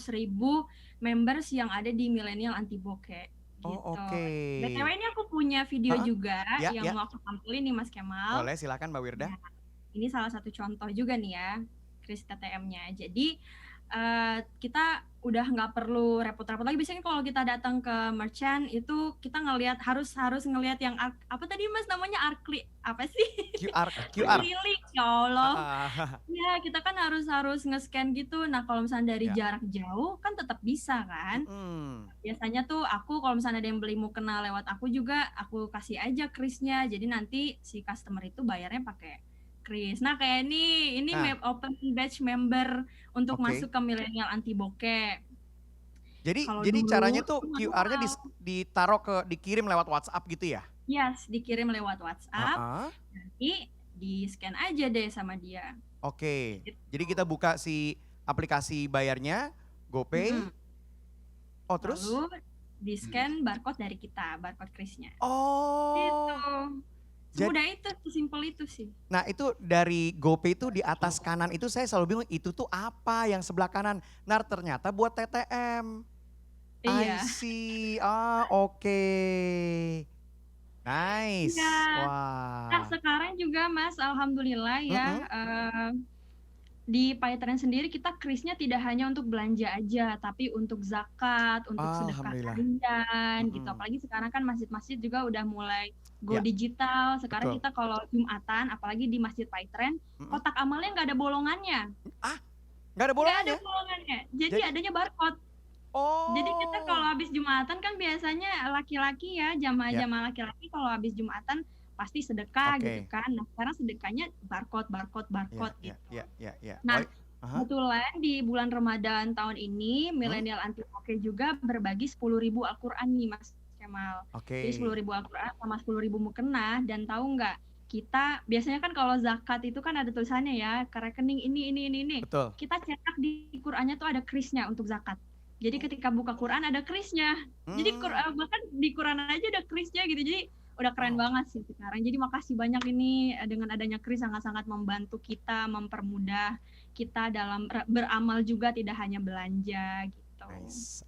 members yang ada di Millennial Anti Bokeh gitu. Oh, oke. BTW ini aku punya video juga Ya, yang ya. mau aku tampilin nih Mas Kemal. Boleh, silakan Mbak Wirda. Nah, ini salah satu contoh juga nih ya, kris TTM-nya. Jadi kita udah nggak perlu repot-repot lagi. Biasanya kalau kita datang ke merchant itu kita ngelihat harus ngelihat yang apa tadi Mas namanya apa sih? QR. Akrilik, ya Allah. Ya, kita kan harus nge-scan gitu. Nah, kalau misalnya dari jarak jauh kan tetap bisa kan. Biasanya tuh aku kalau misalnya ada yang beli mukena lewat aku juga aku kasih aja krisnya. Jadi nanti si customer itu bayarnya pakai kris. Nah, kayak ini open batch member untuk masuk ke Millennial Anti Bokeh. Jadi Kalau jadi dulu caranya tuh manual. QR-nya dikirim lewat WhatsApp gitu ya? Yes, dikirim lewat WhatsApp. Nanti di-scan aja deh sama dia. Oke. Jadi kita buka si aplikasi bayarnya, GoPay. Oh, terus? Lalu di-scan barcode dari kita, barcode krisnya. Oh. Gitu. Semudah itu, sesimpel itu sih. Nah, itu dari GoPay itu di atas kanan itu saya selalu bingung itu tuh apa yang sebelah kanan. Nah, ternyata buat TTM. Iya. I see. Oke. Nice. Iya. Wah. Nah, sekarang juga Mas, alhamdulillah ya, di PayTrend sendiri kita krisnya tidak hanya untuk belanja aja, tapi untuk zakat, untuk sedekah Alhamdulillah. harian gitu. Apalagi sekarang kan masjid-masjid juga udah mulai go Ya. digital. Sekarang Betul. kita kalau Jumatan, apalagi di Masjid PayTrend, kotak amalnya nggak ada bolongannya. Nggak ada bolongannya? Nggak ada bolongannya. Jadi Jadi- adanya barcode. Jadi kita kalau habis Jumatan kan biasanya laki-laki ya, jamaah-jamaah laki-laki kalau habis Jumatan pasti sedekah gitu kan. Nah, sekarang sedekahnya barcode gitu. Ya. Nah, kebetulan di bulan Ramadan tahun ini Millennial Anti Bokeh juga berbagi 10.000 Al-Qur'an nih Mas Kemal. Oke. Jadi 10.000 Al-Qur'an sama 10.000 mukena. Dan tahu nggak, kita biasanya kan kalau zakat itu kan ada tulisannya ya, ke rekening ini. Betul. Kita cetak di Qur'annya tuh ada krisnya untuk zakat. Jadi ketika buka Quran ada krisnya. Jadi bahkan di Quran aja ada krisnya gitu. Jadi udah keren banget sih sekarang. Jadi makasih banyak ini dengan adanya kris sangat-sangat membantu kita, mempermudah kita dalam beramal juga, tidak hanya belanja gitu.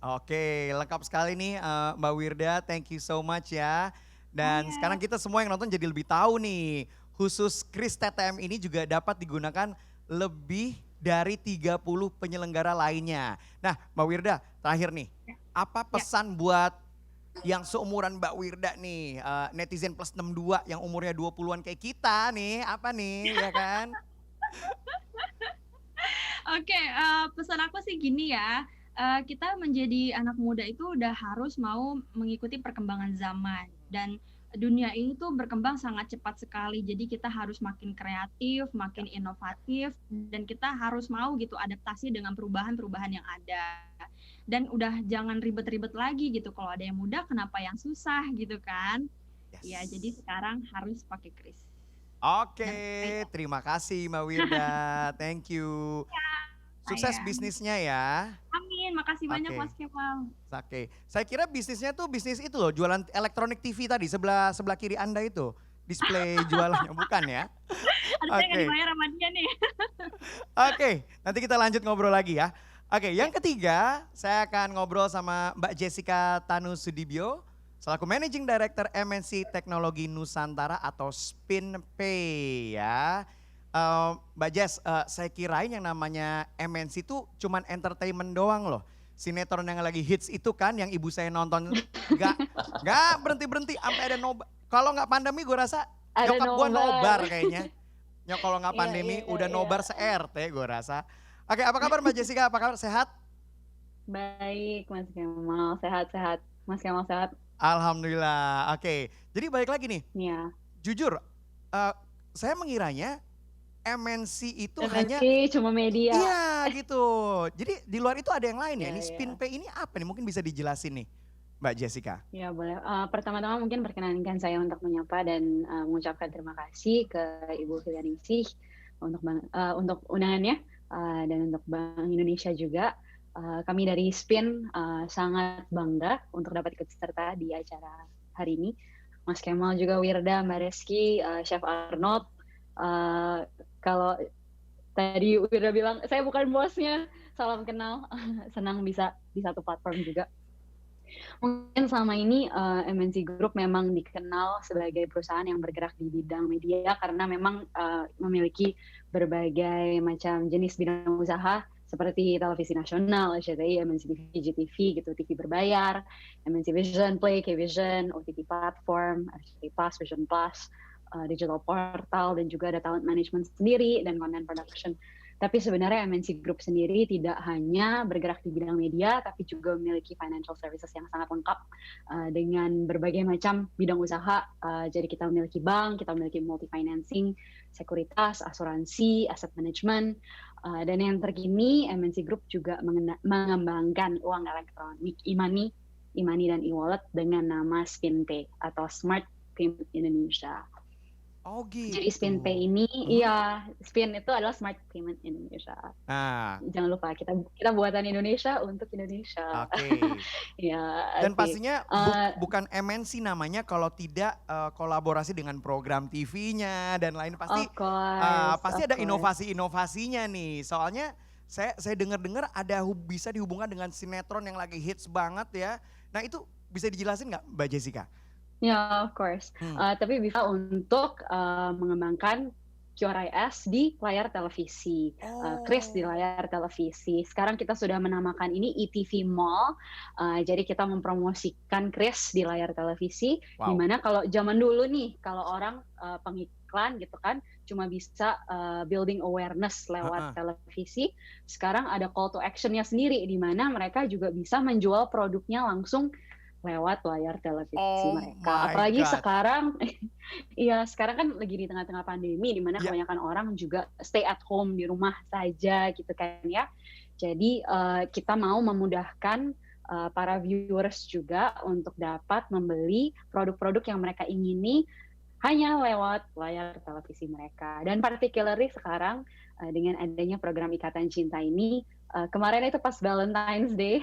Oke, lengkap sekali nih Mbak Wirda. Thank you so much ya. Dan sekarang kita semua yang nonton jadi lebih tahu nih. Khusus kris TTM ini juga dapat digunakan lebih dari 30 penyelenggara lainnya. Nah, Mbak Wirda, terakhir nih. Apa pesan buat yang seumuran Mbak Wirda nih, netizen plus 62 yang umurnya 20-an kayak kita nih, apa nih, ya kan? Oke, pesan aku sih gini ya, kita menjadi anak muda itu udah harus mau mengikuti perkembangan zaman. Dan dunia ini tuh berkembang sangat cepat sekali, jadi kita harus makin kreatif, makin inovatif, dan kita harus mau gitu adaptasi dengan perubahan-perubahan yang ada. Dan udah jangan ribet-ribet lagi gitu, kalau ada yang mudah kenapa yang susah gitu kan. Ya jadi sekarang harus pakai kris. Oke, terima kasih Mbak Wirda, thank you. Sukses bisnisnya ya. Amin, makasih banyak Oke. Mas Kemal. Oke, saya kira bisnisnya tuh bisnis itu loh, jualan elektronik TV tadi sebelah kiri Anda itu. Display jualannya, bukan ya? Aduh, saya nggak dibayar sama dia nih. Oke, nanti kita lanjut ngobrol lagi ya. Oke, yang ketiga saya akan ngobrol sama Mbak Jessica Tanu Sudibyo, selaku Managing Director MNC Teknologi Nusantara atau SpinPay ya. Mbak Jess, saya kirain yang namanya MNC itu cuman entertainment doang loh. Sinetron yang lagi hits itu kan yang ibu saya nonton nggak berhenti sampai ada nobar. Kalau nggak pandemi gue rasa Ada nyokap gue nobar. nobar kayaknya. Kalau nggak Iya, pandemi iya, udah iya. nobar se-RT gue rasa. Oke, apa kabar Mbak Jessica? Apa kabar? Sehat? Baik, Mas Kemal. Sehat-sehat. Mas Kemal sehat? Alhamdulillah. Oke, jadi balik lagi nih. Iya. Jujur, saya mengiranya MNC itu MNC hanya cuma media. Iya gitu. Jadi di luar itu ada yang lain ya. Iya, Ini iya. SpinPay ini apa nih? Mungkin bisa dijelasin nih. Mbak Jessica? Ya boleh. Pertama-tama mungkin perkenankan saya untuk menyapa dan mengucapkan terima kasih ke Ibu Filianingsih untuk undangannya dan untuk Bank Indonesia juga. Kami dari SPIN sangat bangga untuk dapat ikut serta di acara hari ini. Mas Kemal juga, Wirda, Mbak Reski, Chef Arnold. Kalau tadi Wirda bilang, saya bukan bosnya, salam kenal. Senang bisa di satu platform juga. Mungkin selama ini MNC Group memang dikenal sebagai perusahaan yang bergerak di bidang media karena memang memiliki berbagai macam jenis bidang usaha seperti televisi nasional, RCTI, MNC TV, GTV gitu, TV berbayar, MNC Vision, Play, K-Vision, OTT platform, RCTI Plus, Vision Plus, digital portal, dan juga ada talent management sendiri dan content production. Tapi sebenarnya MNC Group sendiri tidak hanya bergerak di bidang media, tapi juga memiliki financial services yang sangat lengkap dengan berbagai macam bidang usaha. Jadi kita memiliki bank, kita memiliki multi-financing, sekuritas, asuransi, asset management, dan yang terkini MNC Group juga mengembangkan uang elektronik e-money dan e-wallet dengan nama SpinPay atau Smart Payment Indonesia. Oh gitu. Jadi SpinPay ini, iya, Spin itu adalah Smart Payment Indonesia. Jangan lupa kita buatan Indonesia untuk Indonesia. Oke. Ya. Dan pastinya bukan MNC namanya kalau tidak kolaborasi dengan program TV-nya dan lain pasti. Pasti ada inovasi-inovasinya nih. Soalnya saya dengar-dengar ada bisa dihubungkan dengan sinetron yang lagi hits banget ya. Nah itu bisa dijelasin nggak Mbak Jessica? Ya, of course. Tapi bisa untuk mengembangkan QRIS di layar televisi, Kris di layar televisi. Sekarang kita sudah menamakan ini ETV Mall. Jadi kita mempromosikan Kris di layar televisi. Dimana kalau zaman dulu nih, kalau orang pengiklan gitu kan, cuma bisa building awareness lewat televisi. Sekarang ada call to action-nya sendiri, di mana mereka juga bisa menjual produknya langsung lewat layar televisi mereka. Apalagi sekarang, iya sekarang kan lagi di tengah-tengah pandemi, di mana kebanyakan orang juga stay at home di rumah saja gitu kan ya. Jadi kita mau memudahkan para viewers juga untuk dapat membeli produk-produk yang mereka ingini hanya lewat layar televisi mereka. Dan particularly sekarang dengan adanya program Ikatan Cinta ini, kemarin itu pas Valentine's Day,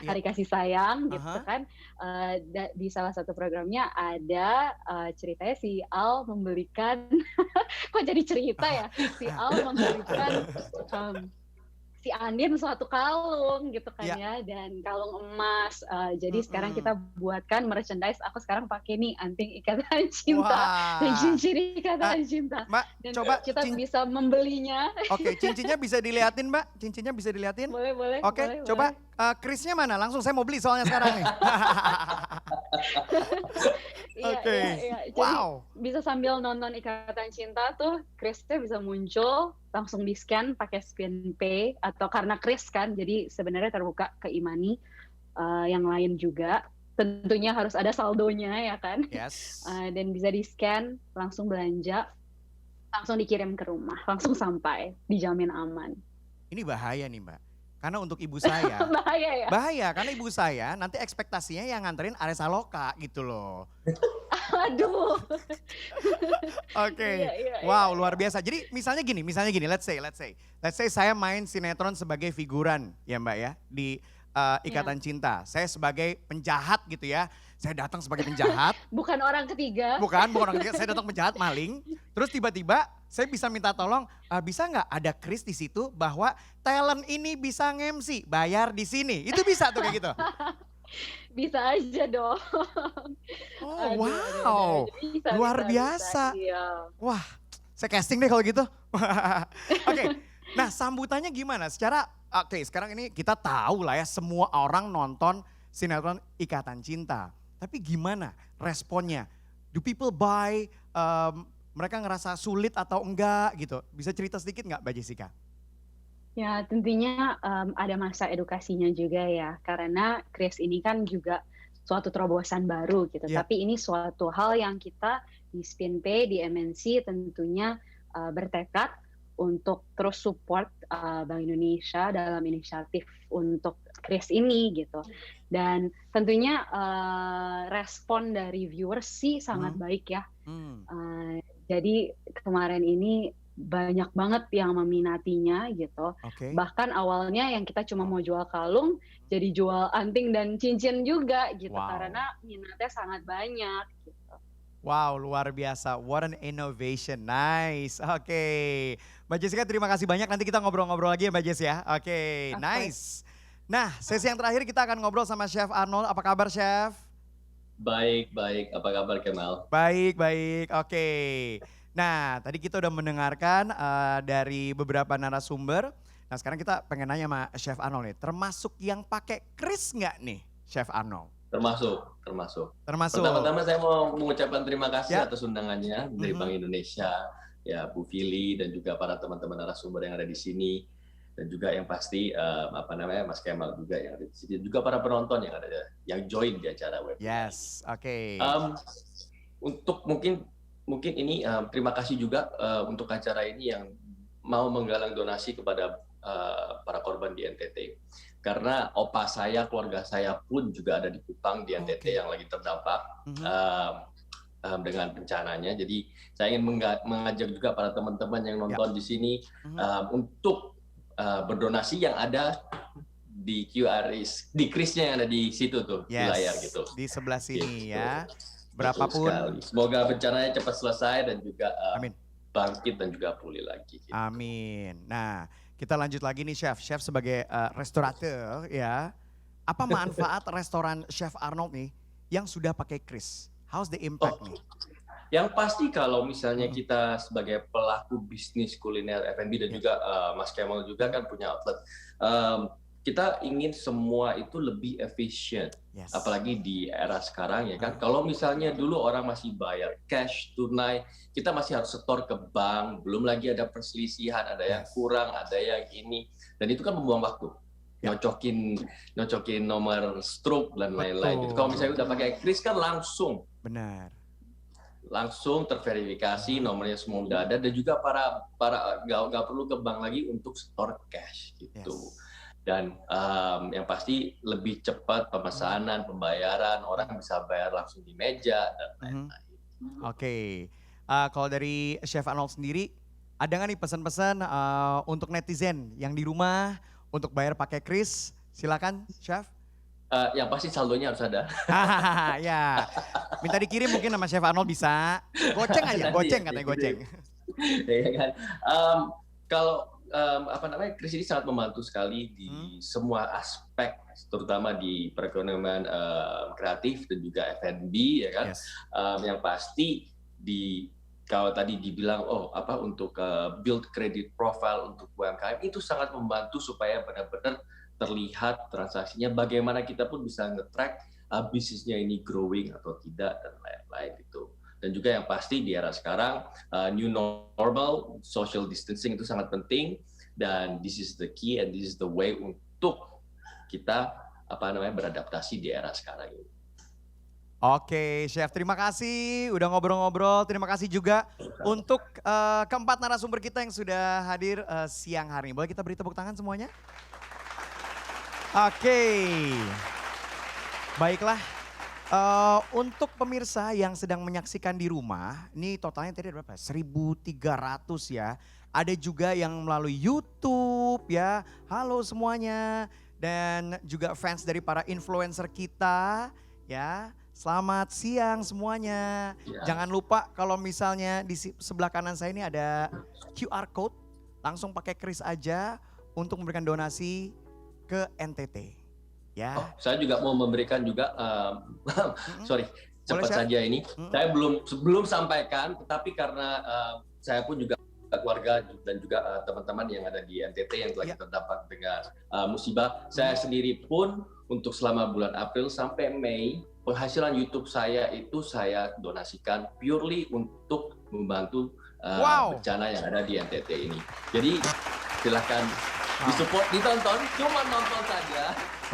hari kasih sayang gitu kan, di salah satu programnya ada ceritanya si Al membelikan, kok jadi cerita ya, si Al membelikan si Andin suatu kalung gitu kan ya, dan kalung emas. Jadi sekarang kita buatkan merchandise, aku sekarang pakai nih anting Ikatan Cinta dan cincin Ikatan Cinta. Mbak, dan coba kita bisa membelinya. Oke, cincinnya bisa diliatin Mbak, cincinnya bisa diliatin. Boleh. Oke, coba Krisnya mana? Langsung saya mau beli soalnya sekarang nih. Oke. Jadi bisa sambil nonton Ikatan Cinta tuh, Krisnya bisa muncul langsung di scan pakai SpinPay atau karena Kris kan, jadi sebenarnya terbuka ke e-money yang lain juga. Tentunya harus ada saldonya ya kan. Yes. Dan bisa di scan, langsung belanja, langsung dikirim ke rumah, langsung sampai, dijamin aman. Ini bahaya nih Mbak. Karena untuk ibu saya, bahaya ya? Bahaya, karena ibu saya nanti ekspektasinya yang nganterin Aresa Loka gitu loh. Aduh. Oke, wow luar biasa. Jadi misalnya gini, let's say saya main sinetron sebagai figuran ya Mbak ya, di Ikatan Cinta. Saya sebagai penjahat gitu ya, saya datang sebagai penjahat. Bukan orang ketiga. Bukan orang ketiga, saya datang penjahat maling. Terus tiba-tiba saya bisa minta tolong, bisa nggak ada Kris di situ bahwa talent ini bisa nge-MC, bayar di sini. Itu bisa tuh kayak gitu. Bisa aja dong. Oh wow, luar biasa. Iya. Wah, saya casting deh kalau gitu. Oke, nah sambutannya gimana? Oke, sekarang ini kita tahu lah ya semua orang nonton sinetron Ikatan Cinta. Tapi gimana responnya? Do people buy? Mereka ngerasa sulit atau enggak gitu? Bisa cerita sedikit nggak Mbak Jessica? Ya tentunya ada masa edukasinya juga ya, karena Kris ini kan juga suatu terobosan baru gitu. Tapi ini suatu hal yang kita di SpinPay, di MNC tentunya bertekad untuk terus support Bank Indonesia dalam inisiatif untuk Kris ini gitu. Dan tentunya respon dari viewers sih sangat baik ya. Jadi kemarin ini banyak banget yang meminatinya gitu. Bahkan awalnya yang kita cuma mau jual kalung, jadi jual anting dan cincin juga gitu, karena minatnya sangat banyak gitu. Wow, luar biasa. What an innovation. Nice. Oke. Mbak Jessica, terima kasih banyak. Nanti kita ngobrol-ngobrol lagi ya Mbak Jess ya. Oke, nice. Nah, sesi yang terakhir kita akan ngobrol sama Chef Arnold. Apa kabar Chef? Baik. Apa kabar Kemal? Baik. Oke. Nah, tadi kita udah mendengarkan dari beberapa narasumber. Nah, sekarang kita pengen nanya sama Chef Arnold nih, termasuk yang pakai kris nggak nih, Chef Arnold? Termasuk. Termasuk. Pertama-tama saya mau mengucapkan terima kasih atas undangannya dari Bank Indonesia, ya Bu Fili dan juga para teman-teman narasumber yang ada di sini, dan juga yang pasti Mas Kemal juga yang ada di sini, juga para penonton yang ada yang join di acara webinar. Yes, oke. Untuk mungkin ini terima kasih juga untuk acara ini yang mau menggalang donasi kepada para korban di NTT. Karena opa saya, keluarga saya pun juga ada di Kupang di NTT yang lagi terdampak dengan bencananya. Jadi saya ingin mengajak juga para teman-teman yang nonton di sini untuk berdonasi yang ada di di krisnya yang ada di situ tuh, di layar gitu. Di sebelah sini gitu. Ya. Berapapun. Semoga bencananya cepat selesai dan juga bangkit dan juga pulih lagi. Gitu. Amin. Nah, kita lanjut lagi nih Chef. Chef sebagai restorateur ya. Apa manfaat restoran Chef Arnold nih yang sudah pakai kris? How's the impact nih? Yang pasti kalau misalnya kita sebagai pelaku bisnis kuliner F&B dan juga Mas Kemal juga kan punya outlet. Kita ingin semua itu lebih efisien, apalagi di era sekarang ya kan. Kalau misalnya dulu orang masih bayar cash tunai, kita masih harus setor ke bank, belum lagi ada perselisihan, ada yang kurang, ada yang ini, dan itu kan membuang waktu. Nyocokin nomor struk dan lain-lain. Gitu. Kalau misalnya udah pakai kris kan langsung. Benar. Langsung terverifikasi, nomornya semua udah ada, dan juga para nggak perlu ke bank lagi untuk setor cash gitu. Dan yang pasti lebih cepat pemesanan, pembayaran, orang bisa bayar langsung di meja dan lain-lain. Oke. Kalau dari Chef Arnold sendiri, ada nggak nih pesan-pesan untuk netizen yang di rumah untuk bayar pakai kris? Silakan, Chef. Yang pasti saldonya harus ada. Ya, minta dikirim mungkin sama Chef Arnold bisa. Goceng aja, katanya goceng. Ya kan. Kalau kris ini sangat membantu sekali di semua aspek, terutama di perekonomian kreatif dan juga F&B ya kan. Yang pasti kalau tadi dibilang untuk build credit profile untuk UMKM itu sangat membantu supaya benar-benar terlihat transaksinya, bagaimana kita pun bisa nge-track bisnisnya ini growing atau tidak dan lain-lain gitu. Dan juga yang pasti di era sekarang new normal, social distancing itu sangat penting, dan this is the key and this is the way untuk kita beradaptasi di era sekarang ini. Oke, Chef, terima kasih udah ngobrol-ngobrol. Terima kasih juga untuk keempat narasumber kita yang sudah hadir siang hari ini. Boleh kita beri tepuk tangan semuanya? Oke, baiklah. Untuk pemirsa yang sedang menyaksikan di rumah, ini totalnya tadi berapa? 1.300 ya. Ada juga yang melalui YouTube ya. Halo semuanya. Dan juga fans dari para influencer kita ya. Selamat siang semuanya. Jangan lupa kalau misalnya di sebelah kanan saya ini ada QR code. Langsung pakai kris aja untuk memberikan donasi ke NTT. Ya. Saya juga mau memberikan juga, cepat saja ini. Saya belum sampaikan, tetapi karena saya pun juga keluarga dan juga teman-teman yang ada di NTT yang lagi terdampak dengan musibah. Saya sendiri pun untuk selama bulan April sampai Mei, penghasilan YouTube saya itu saya donasikan purely untuk membantu bencana yang ada di NTT ini. Jadi silakan disupport, ditonton, cuma nonton saja.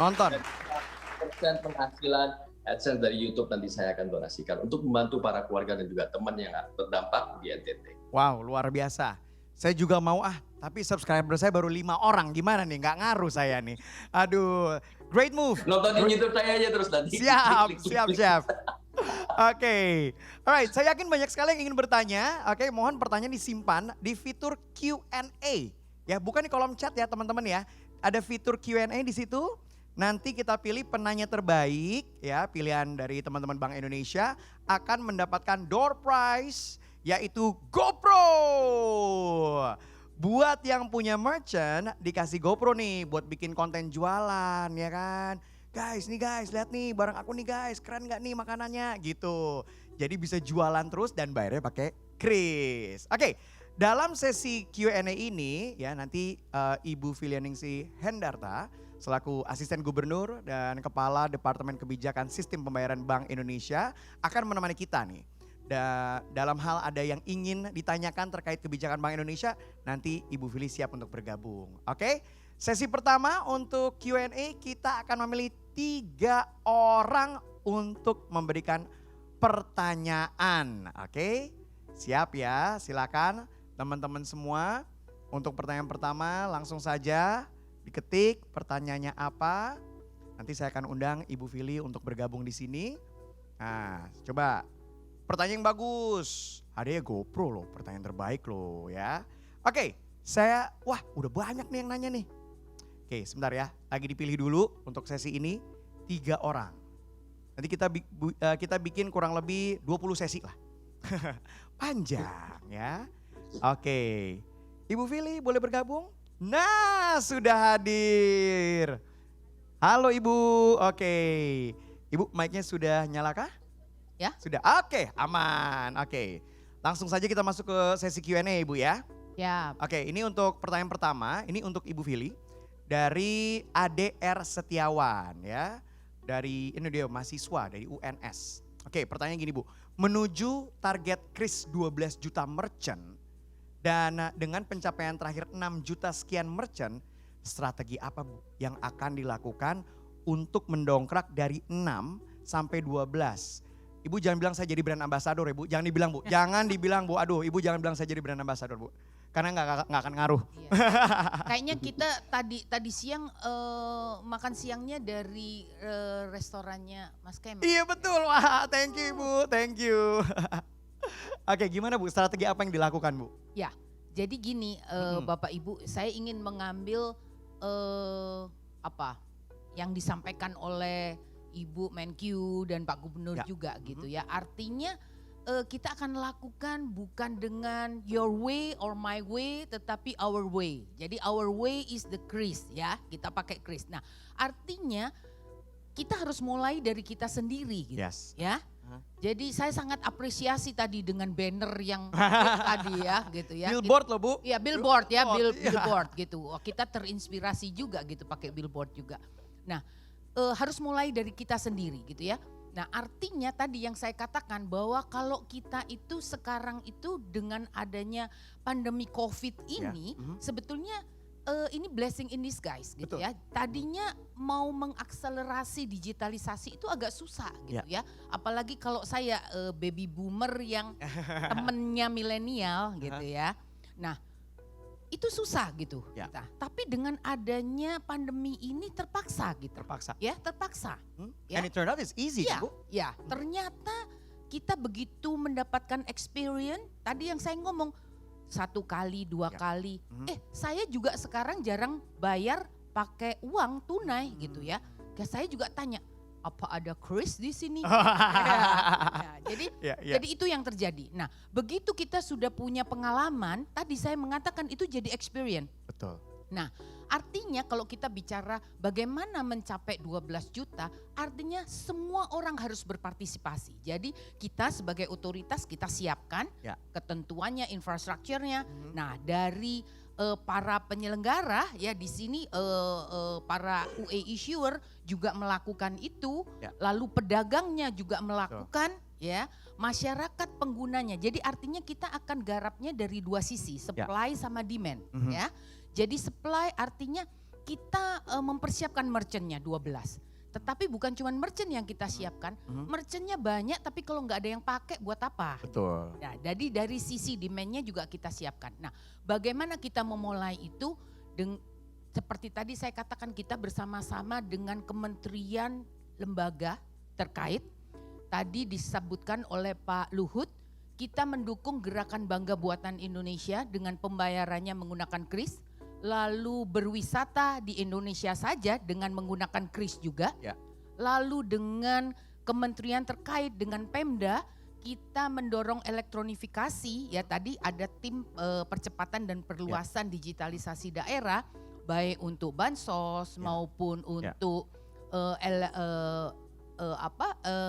Nonton. Persen penghasilan AdSense dari YouTube nanti saya akan donasikan untuk membantu para keluarga dan juga teman yang terdampak di NTT. Wow, luar biasa. Saya juga mau Tapi subscriber saya baru 5 orang, gimana nih? Nggak ngaruh saya nih. Aduh, great move. Nonton di YouTube saya aja terus nanti. Siap. Oke, alright. Saya yakin banyak sekali yang ingin bertanya. Oke, mohon pertanyaan disimpan di fitur Q&A. Ya, bukan di kolom chat ya teman-teman ya. Ada fitur Q&A di situ. Nanti kita pilih penanya terbaik ya, pilihan dari teman-teman Bank Indonesia akan mendapatkan door prize yaitu GoPro. Buat yang punya merchant dikasih GoPro nih buat bikin konten jualan ya kan. Guys, lihat nih barang aku nih guys, keren gak nih makanannya gitu. Jadi bisa jualan terus dan bayarnya pakai Kris. Oke, dalam sesi Q&A ini ya nanti Ibu Filianingsih Hendarta selaku Asisten Gubernur dan Kepala Departemen Kebijakan Sistem Pembayaran Bank Indonesia akan menemani kita nih. Dalam hal ada yang ingin ditanyakan terkait kebijakan Bank Indonesia, nanti Ibu Fili siap untuk bergabung. Oke, sesi pertama untuk Q&A kita akan memilih 3 orang untuk memberikan pertanyaan. Oke, siap ya, silakan teman-teman semua. Untuk pertanyaan pertama langsung saja diketik pertanyaannya apa. Nanti saya akan undang Ibu Fili untuk bergabung di sini. Nah, coba. Pertanyaan yang bagus, ada ya GoPro loh, pertanyaan terbaik loh ya. Oke, wah udah banyak nih yang nanya nih. Oke sebentar ya, lagi dipilih dulu untuk sesi ini 3 orang. Nanti kita bikin kurang lebih 20 sesi lah. Panjang ya. Oke, Ibu Fili boleh bergabung? Nah sudah hadir. Halo Ibu, oke. Ibu mic-nya sudah nyala kah? Ya. Sudah, oke aman, oke. Langsung saja kita masuk ke sesi Q&A Ibu ya. Ya. Oke, ini untuk pertanyaan pertama, ini untuk Ibu Fili. Dari ADR Setiawan ya. Ini dia mahasiswa dari UNS. Oke pertanyaan gini Bu, menuju target Kris 12 juta merchant dan dengan pencapaian terakhir 6 juta sekian merchant, strategi apa Bu yang akan dilakukan untuk mendongkrak dari 6 sampai 12? Ibu jangan bilang saya jadi brand ambassador ya Bu, jangan dibilang Bu, jangan dibilang Bu, aduh Ibu jangan bilang saya jadi brand ambassador Bu. Karena nggak akan ngaruh. Iya. Kayaknya kita tadi siang makan siangnya dari restorannya Mas Kemal. Iya betul, wah thank you Bu, thank you. Oke gimana Bu, strategi apa yang dilakukan Bu? Ya, jadi gini Bapak Ibu, saya ingin mengambil yang disampaikan oleh Ibu Menkyu dan Pak Gubernur juga gitu ya. Artinya kita akan lakukan bukan dengan your way or my way tetapi our way. Jadi our way is the Kris ya, kita pakai Kris. Nah artinya kita harus mulai dari kita sendiri gitu ya. Jadi saya sangat apresiasi tadi dengan banner yang tadi ya gitu ya. Billboard loh Bu. Iya billboard ya, billboard gitu. Kita terinspirasi juga gitu pakai billboard juga. Nah harus mulai dari kita sendiri gitu ya. Nah artinya tadi yang saya katakan bahwa kalau kita itu sekarang itu dengan adanya pandemi COVID ini sebetulnya ini blessing in disguise gitu ya. Tadinya mau mengakselerasi digitalisasi itu agak susah gitu ya. Apalagi kalau saya baby boomer yang temennya milenial gitu ya. Nah itu susah gitu kita. Tapi dengan adanya pandemi ini terpaksa gitu. Terpaksa. Ya, terpaksa. And it turned out it's easy Bu. Ya, ternyata kita begitu mendapatkan experience. Tadi yang saya ngomong 1 kali, 2 kali. Saya juga sekarang jarang bayar pakai uang tunai gitu ya. Saya juga tanya, apa ada Kris di sini? Jadi itu yang terjadi. Nah, begitu kita sudah punya pengalaman, tadi saya mengatakan itu jadi experience. Betul. Nah, artinya kalau kita bicara bagaimana mencapai 12 juta, artinya semua orang harus berpartisipasi. Jadi kita sebagai otoritas kita siapkan ketentuannya, infrastrukturnya. Nah, dari para penyelenggara ya di sini para UE issuer juga melakukan itu, lalu pedagangnya juga melakukan ya, masyarakat penggunanya. Jadi artinya kita akan garapnya dari 2 sisi, supply sama demand ya. Jadi supply artinya kita mempersiapkan merchantnya 12. Tetapi bukan cuma merchant yang kita siapkan, merchantnya banyak tapi kalau nggak ada yang pakai buat apa? Betul. Nah, jadi dari sisi demand-nya juga kita siapkan. Nah, bagaimana kita memulai itu? Seperti tadi saya katakan kita bersama-sama dengan kementerian lembaga terkait. Tadi disebutkan oleh Pak Luhut, kita mendukung gerakan Bangga Buatan Indonesia dengan pembayarannya menggunakan kris. Lalu berwisata di Indonesia saja dengan menggunakan kris juga. Ya. Lalu dengan kementerian terkait dengan Pemda, kita mendorong elektronifikasi. Ya tadi ada tim percepatan dan perluasan digitalisasi daerah, baik untuk bansos maupun untuk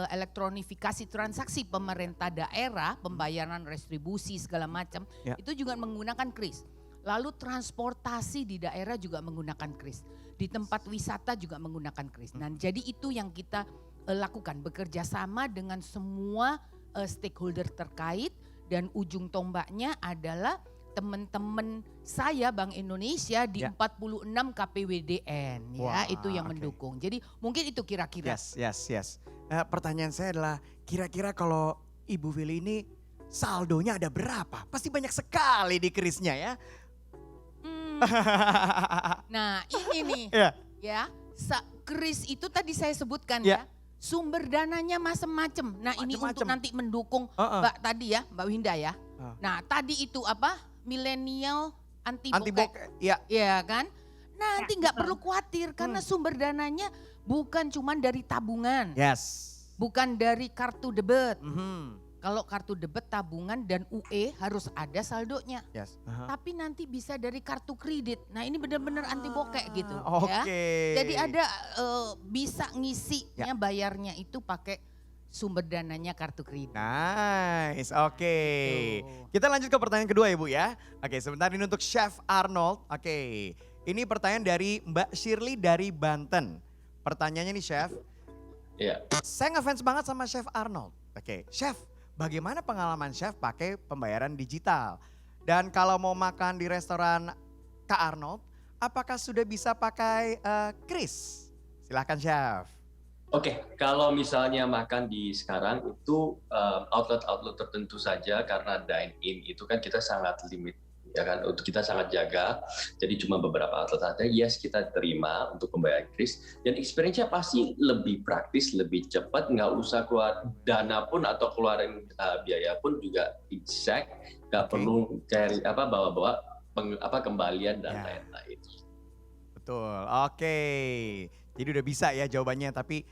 elektronifikasi transaksi pemerintah daerah, pembayaran restribusi segala macam, itu juga menggunakan kris. Lalu transportasi di daerah juga menggunakan kris. Di tempat wisata juga menggunakan kris. Nah, jadi itu yang kita lakukan, bekerja sama dengan semua stakeholder terkait dan ujung tombaknya adalah teman-teman saya Bank Indonesia di 46 KPWDN. Wah, itu yang mendukung. Jadi mungkin itu kira-kira. Yes. Pertanyaan saya adalah kira-kira kalau Ibu Fili ini saldonya ada berapa? Pasti banyak sekali di krisnya ya. Nah ini nih ya, kris itu tadi saya sebutkan ya. Sumber dananya macam-macam. Nah ini untuk nanti mendukung Mbak tadi ya, Mbak Winda ya. Nah tadi itu apa? Milenial anti bokeh. Ya kan? Nanti nggak perlu khawatir karena sumber dananya bukan cuma dari tabungan. Bukan dari kartu debit. Kalau kartu debit, tabungan dan UE harus ada saldonya. Tapi nanti bisa dari kartu kredit. Nah ini benar-benar anti bokeh gitu. Ya. Jadi ada bisa ngisinya bayarnya itu pakai sumber dananya kartu kredit. Nice, oke. Kita lanjut ke pertanyaan kedua Ibu ya. Oke, sebentar ini untuk Chef Arnold. Oke, ini pertanyaan dari Mbak Shirley dari Banten. Pertanyaannya nih Chef. Saya ngefans banget sama Chef Arnold. Oke, Chef, bagaimana pengalaman Chef pakai pembayaran digital? Dan kalau mau makan di restoran Kak Arnold, apakah sudah bisa pakai kris? Silahkan Chef. Oke, kalau misalnya makan di sekarang itu outlet-outlet tertentu saja karena dine-in itu kan kita sangat limit ya kan, untuk kita sangat jaga. Jadi cuma beberapa outlet saja, yes kita terima untuk pembayaran kris dan experience-nya pasti lebih praktis, lebih cepat, nggak usah keluar dana pun atau keluarin biaya pun juga exact, nggak perlu cari bawa-bawa kembalian dan lain-lain. Betul, oke. Jadi udah bisa ya jawabannya, tapi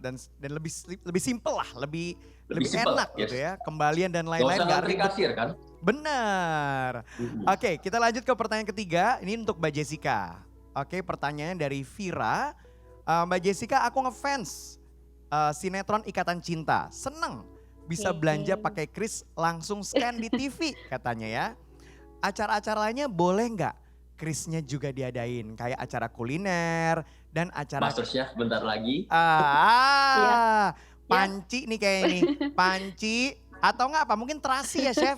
dan lebih simple lah, lebih simple, enak gitu ya, kembalian dan lain-lain nggak ribet kasir kan? Benar. Oke, kita lanjut ke pertanyaan ketiga. Ini untuk Mbak Jessica. Oke, pertanyaan dari Vira. Mbak Jessica, aku ngefans sinetron Ikatan Cinta. Seneng bisa belanja pakai kris langsung scan di TV katanya ya. Acara-acara lainnya boleh nggak krisnya juga diadain? Kayak acara kuliner dan acara... MasterChef bentar lagi. Panci nih kayak ini. Panci atau enggak apa? Mungkin terasi ya Chef.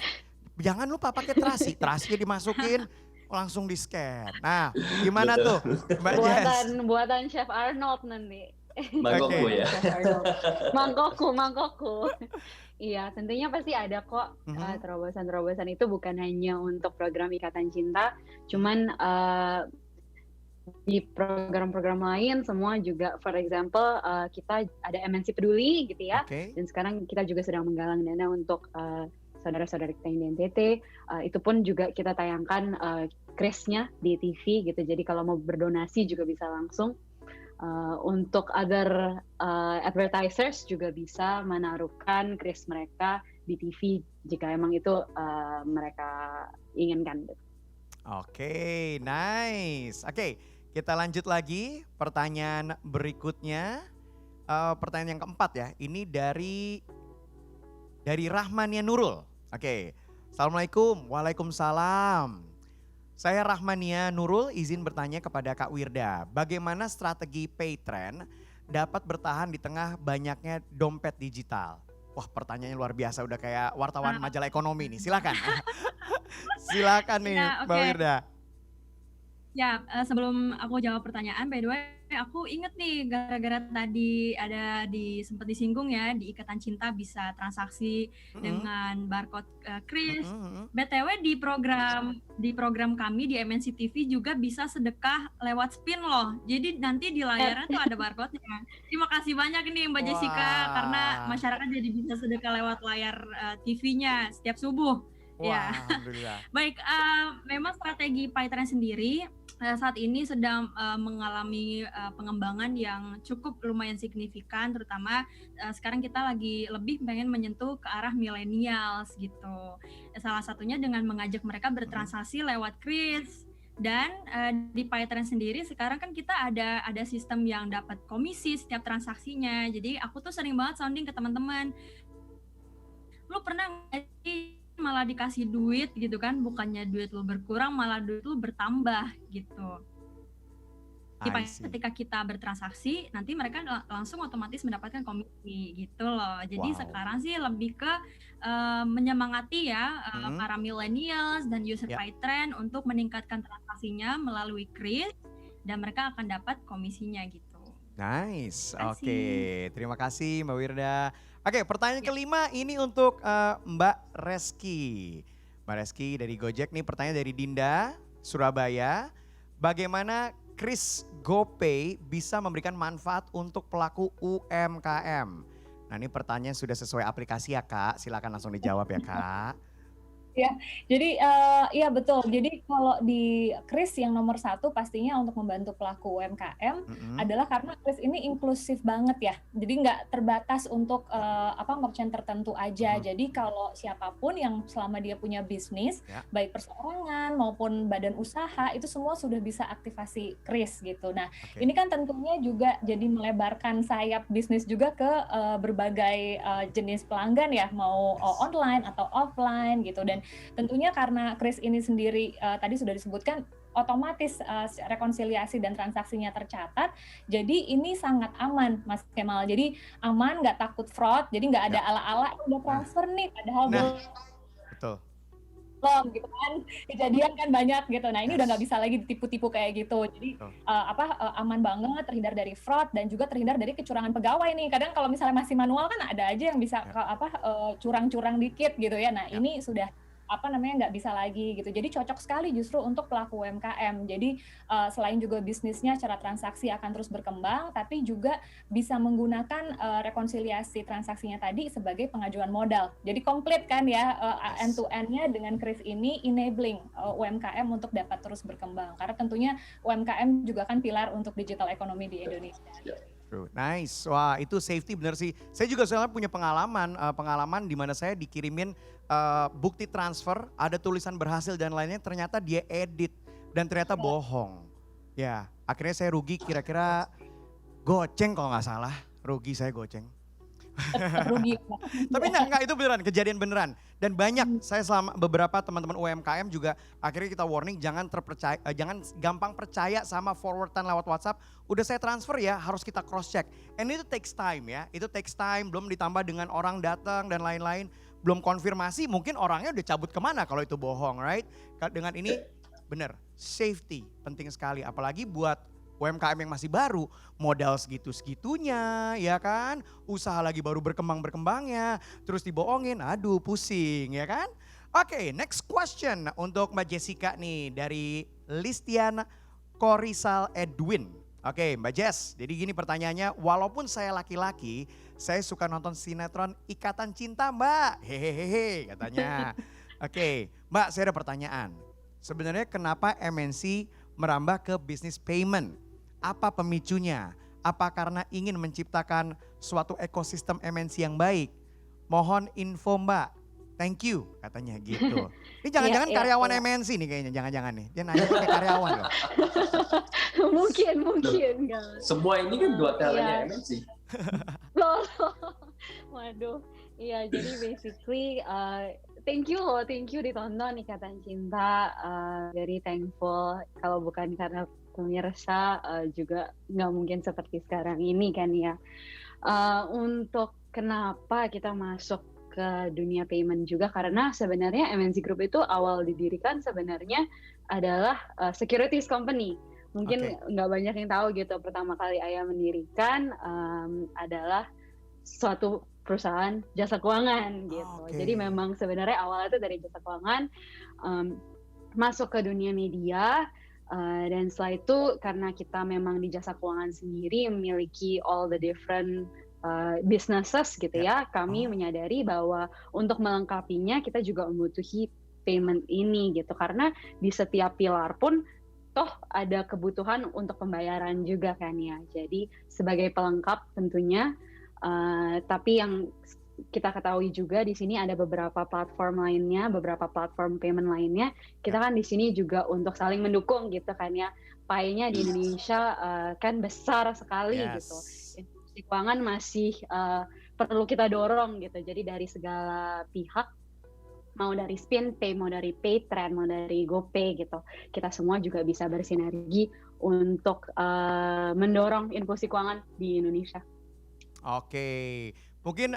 Jangan lupa pakai terasi. Terasinya dimasukin langsung di scan. Nah gimana tuh Mbak Jess? Buatan Chef Arnold nanti. Mangkokku ya. Mangkokku. Iya tentunya pasti ada kok terobosan-terobosan itu bukan hanya untuk program Ikatan Cinta. Cuman di program-program lain semua juga, for example kita ada MNC Peduli gitu ya. Dan sekarang kita juga sedang menggalang dana untuk saudara-saudara kita yang di NTT, itu pun juga kita tayangkan krisnya di TV gitu. Jadi kalau mau berdonasi juga bisa langsung. Untuk other advertisers juga bisa menaruhkan kris mereka di TV jika emang itu mereka inginkan. Oke, nice. Oke, kita lanjut lagi pertanyaan berikutnya. Pertanyaan yang keempat ya. Ini dari Rahmania Nurul. Oke, Assalamualaikum. Waalaikumsalam. Saya Rahmania Nurul izin bertanya kepada Kak Wirda. Bagaimana strategi Paytrend dapat bertahan di tengah banyaknya dompet digital? Wah pertanyaannya luar biasa, udah kayak wartawan majalah ekonomi nih. Silakan. Silakan nih Mbak Wirda. Ya, sebelum aku jawab pertanyaan, by the way, aku inget nih gara-gara tadi ada sempat disinggung ya di Ikatan Cinta bisa transaksi dengan barcode kris. BTW di program kami di MNC TV juga bisa sedekah lewat spin loh. Jadi nanti di layarnya tuh ada barcode-nya. Terima kasih banyak nih Mbak Jessica karena masyarakat jadi bisa sedekah lewat layar TV-nya setiap subuh. Ya. Alhamdulillah. Baik, memang strategi PayTrend sendiri saat ini sedang mengalami pengembangan yang cukup lumayan signifikan, terutama sekarang kita lagi lebih pengen menyentuh ke arah millennials gitu. Salah satunya dengan mengajak mereka bertransaksi lewat kris. Dan di PayTrend sendiri sekarang kan kita ada sistem yang dapat komisi setiap transaksinya. Jadi aku tuh sering banget sounding ke teman-teman. Lu pernah nggak sih malah dikasih duit gitu kan, bukannya duit lu berkurang malah duit lu bertambah gitu. Ketika kita bertransaksi nanti mereka langsung otomatis mendapatkan komisi gitu loh. Jadi sekarang sih lebih ke menyemangati ya para millennials dan user PayTrend untuk meningkatkan transaksinya melalui kris dan mereka akan dapat komisinya gitu. Nice, oke. Terima kasih Mbak Wirda. Oke, pertanyaan kelima ini untuk Mbak Reski. Mbak Reski dari Gojek nih, pertanyaan dari Dinda, Surabaya. Bagaimana kris GoPay bisa memberikan manfaat untuk pelaku UMKM? Nah ini pertanyaan sudah sesuai aplikasi ya Kak, silakan langsung dijawab ya Kak. Ya, jadi iya betul. Jadi kalau di kris yang nomor 1 pastinya untuk membantu pelaku UMKM adalah karena kris ini inklusif banget ya. Jadi nggak terbatas untuk merchant tertentu aja. Jadi kalau siapapun yang selama dia punya bisnis, baik perseorangan maupun badan usaha itu semua sudah bisa aktivasi kris gitu. Nah, ini kan tentunya juga jadi melebarkan sayap bisnis juga ke berbagai jenis pelanggan ya, mau online atau offline gitu. Dan tentunya karena kris ini sendiri tadi sudah disebutkan otomatis rekonsiliasi dan transaksinya tercatat, jadi ini sangat aman Mas Kemal. Jadi aman, nggak takut fraud, jadi nggak ada ala-ala udah transfer nih padahal betul. belum gitu kan, kejadian kan banyak gitu. Nah ini udah nggak bisa lagi ditipu-tipu kayak gitu. Jadi aman banget, terhindar dari fraud dan juga terhindar dari kecurangan pegawai nih. Kadang kalau misalnya masih manual kan ada aja yang bisa curang-curang dikit gitu ya. Nah ini sudah nggak bisa lagi gitu. Jadi cocok sekali justru untuk pelaku UMKM. Jadi selain juga bisnisnya secara transaksi akan terus berkembang, tapi juga bisa menggunakan rekonsiliasi transaksinya tadi sebagai pengajuan modal. Jadi komplit kan ya end to end-nya dengan kris ini enabling UMKM untuk dapat terus berkembang. Karena tentunya UMKM juga kan pilar untuk digital ekonomi di Indonesia. Nice, wah itu safety bener sih. Saya juga soalnya punya pengalaman di mana saya dikirimin bukti transfer, ada tulisan berhasil dan lainnya, ternyata dia edit dan ternyata bohong. Ya, akhirnya saya rugi kira-kira goceng kalau nggak salah, rugi saya goceng. Rugi. Tapi enggak itu beneran, kejadian beneran. Dan banyak saya selama beberapa teman-teman UMKM juga akhirnya kita warning jangan gampang percaya sama forwardan lewat WhatsApp. Udah saya transfer ya, harus kita cross check. And itu takes time ya. Itu takes time, belum ditambah dengan orang datang dan lain-lain. Belum konfirmasi, mungkin orangnya udah cabut kemana kalau itu bohong, right? Dengan ini bener, safety penting sekali. Apalagi buat UMKM yang masih baru, modal segitu-segitunya ya kan, usaha lagi baru berkembang-berkembangnya, terus dibohongin, aduh pusing ya kan. Oke, next question untuk Mbak Jessica nih dari Listian Korisal Edwin. Oke Mbak Jess, jadi gini pertanyaannya, walaupun saya laki-laki, saya suka nonton sinetron Ikatan Cinta Mbak, hehehe katanya. Oke, Mbak saya ada pertanyaan, sebenarnya kenapa MNC merambah ke bisnis payment? Apa pemicunya? Apa karena ingin menciptakan suatu ekosistem MNC yang baik? Mohon info Mbak, thank you katanya gitu. Ini jangan-jangan karyawan MNC nih kayaknya, jangan-jangan nih. Dia nanya pakai karyawan loh. mungkin. Semua ini kan dua talentnya MNC. Loh. Waduh, iya jadi basically thank you ditonton Ikatan Cinta, very thankful. Kalau bukan karena pemirsa juga nggak mungkin seperti sekarang ini kan ya. Untuk kenapa kita masuk ke dunia payment juga karena sebenarnya MNC Group itu awal didirikan sebenarnya adalah securities company. Mungkin nggak banyak yang tahu gitu. Pertama kali Ayah mendirikan adalah suatu perusahaan jasa keuangan gitu. Jadi memang sebenarnya awalnya itu dari jasa keuangan masuk ke dunia media. Dan setelah itu karena kita memang di jasa keuangan sendiri memiliki all the different businesses gitu ya, kami menyadari bahwa untuk melengkapinya kita juga membutuhi payment ini gitu, karena di setiap pilar pun toh ada kebutuhan untuk pembayaran juga kan ya. Jadi sebagai pelengkap tentunya, tapi yang kita ketahui juga di sini ada beberapa platform lainnya, beberapa platform payment lainnya. Kita kan di sini juga untuk saling mendukung gitu kan ya. Pie-nya di Indonesia kan besar sekali gitu. Inklusi keuangan masih perlu kita dorong gitu. Jadi dari segala pihak, mau dari SpinPay, mau dari PayTrend, mau dari GoPay gitu. Kita semua juga bisa bersinergi untuk mendorong inklusi keuangan di Indonesia. Oke. Mungkin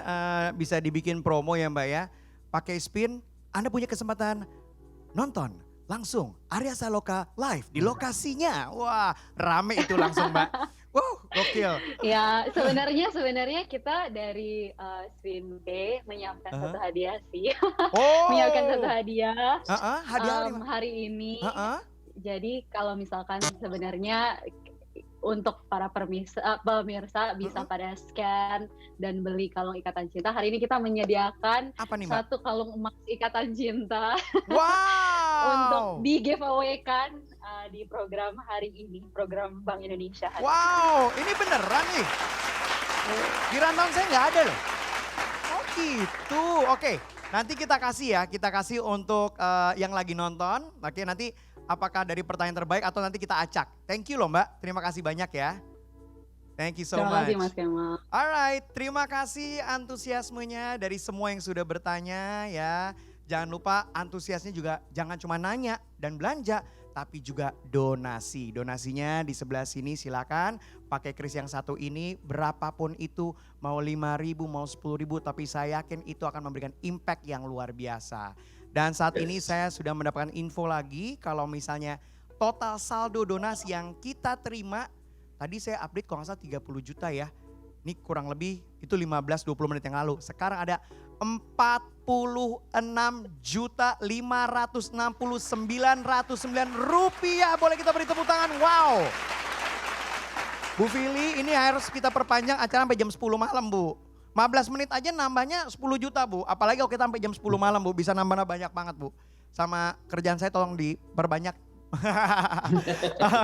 bisa dibikin promo ya Mbak ya. Pakai Spin, Anda punya kesempatan nonton langsung Arya Saloka live di lokasinya. Wah, rame itu langsung Mbak. Wow, gokil. Ya, sebenarnya kita dari SpinPay menyiapkan satu hadiah sih. Menyiapkan satu hadiah. Hadiah hari ini. Jadi kalau misalkan sebenarnya untuk para pemirsa bisa pada scan dan beli kalung ikatan cinta. Hari ini kita menyediakan satu kalung emas ikatan cinta. Wow. Untuk di giveaway kan di program hari ini, program Bank Indonesia. Wow, ini beneran nih. Di rundown saya nggak ada loh. Oh gitu, oke. Nanti kita kasih ya, kita kasih untuk yang lagi nonton. Oke, nanti apakah dari pertanyaan terbaik atau nanti kita acak. Thank you loh Mbak, terima kasih banyak ya. Thank you so much. Terima kasih Mas Kemal. Alright, terima kasih antusiasmenya dari semua yang sudah bertanya ya. Jangan lupa antusiasnya juga jangan cuma nanya dan belanja, tapi juga donasi. Donasinya di sebelah sini silakan pakai kris yang satu ini berapapun itu, mau 5.000 mau 10.000, tapi saya yakin itu akan memberikan impact yang luar biasa. Dan saat ini saya sudah mendapatkan info lagi kalau misalnya total saldo donasi yang kita terima, tadi saya update kalau nggak salah 30 juta ya. Ini kurang lebih itu 15-20 menit yang lalu. Sekarang ada 46.569.909 rupiah. Boleh kita beri tepuk tangan, wow. Bu Fili, ini harus kita perpanjang acara sampai jam 10 malam Bu. 15 menit aja nambahnya 10 juta Bu. Apalagi kalau kita sampai jam 10 malam Bu, bisa nambah banyak banget Bu. Sama kerjaan saya tolong diperbanyak.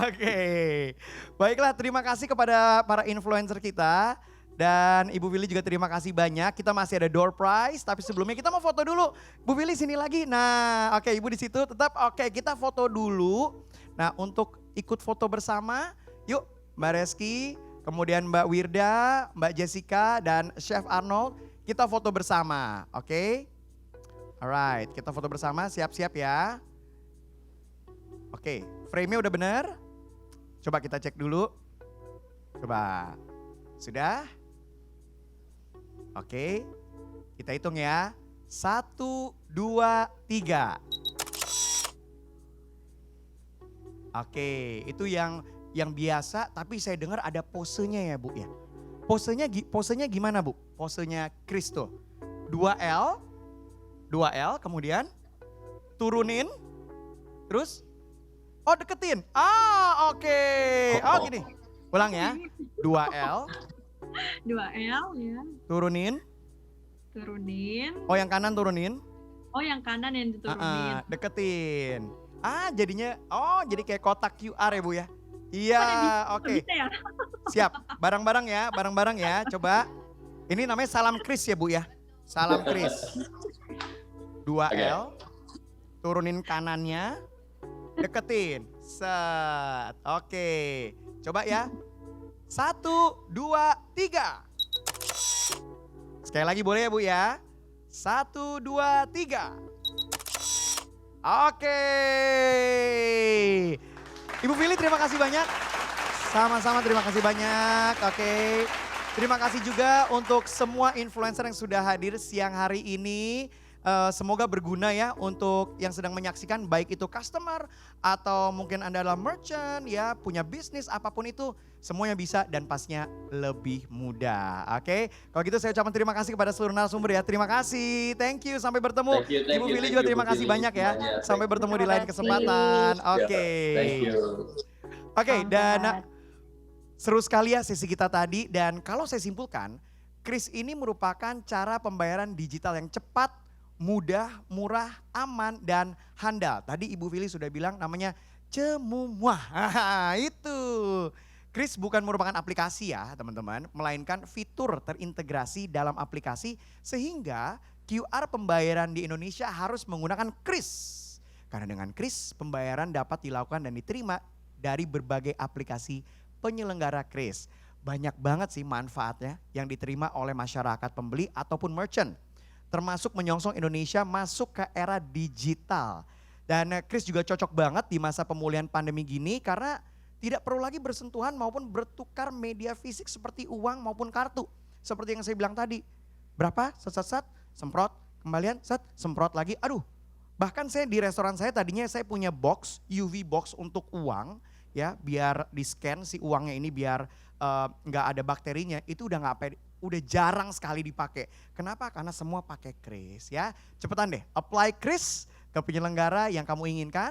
Oke. Baiklah, terima kasih kepada para influencer kita. Dan Ibu Willy juga terima kasih banyak. Kita masih ada door prize, tapi sebelumnya kita mau foto dulu. Bu Willy sini lagi. Nah, oke, Ibu di situ tetap. Oke, kita foto dulu. Nah, untuk ikut foto bersama, yuk Mbak Reski, kemudian Mbak Wirda, Mbak Jessica, dan Chef Arnold, kita foto bersama, oke? Alright, kita foto bersama, siap-siap ya. Oke, frame-nya udah bener? Coba kita cek dulu. Coba, sudah? Oke, kita hitung ya. 1, 2, 3. Oke, itu yang biasa, tapi saya dengar ada posenya ya Bu ya. Posenya gimana Bu? Posenya Kristo. 2L, kemudian turunin, terus deketin. Oke. Oh gini, ulang ya. 2L. 2L ya. Turunin. Oh yang kanan turunin. Oh yang kanan yang diturunin. Deketin. Jadinya, jadi kayak kotak QR ya Bu ya. Iya, oke. Ya? Siap, bareng-bareng ya, coba. Ini namanya salam Kris ya Bu ya. Salam Kris. 2L, turunin kanannya, deketin. Set, oke. Coba ya. 1, 2, 3. Sekali lagi boleh ya Bu ya. 1, 2, 3. Oke. Ibu Fili terima kasih banyak. Sama-sama terima kasih banyak. Oke. Terima kasih juga untuk semua influencer yang sudah hadir siang hari ini. Semoga berguna ya untuk yang sedang menyaksikan, baik itu customer atau mungkin Anda adalah merchant ya, punya bisnis apapun itu, semuanya bisa dan pastinya lebih mudah. Oke, kalau gitu saya ucapkan terima kasih kepada seluruh narasumber ya. Terima kasih, thank you, sampai bertemu. Ibu Vili juga terima kasih banyak ya. Sampai bertemu di lain kesempatan. Oke. Oke, dan seru sekali ya sesi kita tadi, dan kalau saya simpulkan, Kris ini merupakan cara pembayaran digital yang cepat, mudah, murah, aman, dan handal. Tadi Ibu Vili sudah bilang namanya Cemumuah. Itu. Kris bukan merupakan aplikasi ya teman-teman, melainkan fitur terintegrasi dalam aplikasi sehingga QR pembayaran di Indonesia harus menggunakan Kris. Karena dengan Kris pembayaran dapat dilakukan dan diterima dari berbagai aplikasi penyelenggara Kris. Banyak banget sih manfaatnya yang diterima oleh masyarakat pembeli ataupun merchant. Termasuk menyongsong Indonesia masuk ke era digital. Dan Kris juga cocok banget di masa pemulihan pandemi gini karena tidak perlu lagi bersentuhan maupun bertukar media fisik seperti uang maupun kartu. Seperti yang saya bilang tadi, berapa? Set, semprot, kembalian, semprot lagi. Aduh, bahkan saya di restoran saya tadinya saya punya box, UV box untuk uang ya, biar di scan si uangnya ini biar nggak ada bakterinya, itu udah jarang sekali dipakai. Kenapa? Karena semua pakai Kris ya. Cepetan deh, apply Kris ke penyelenggara yang kamu inginkan.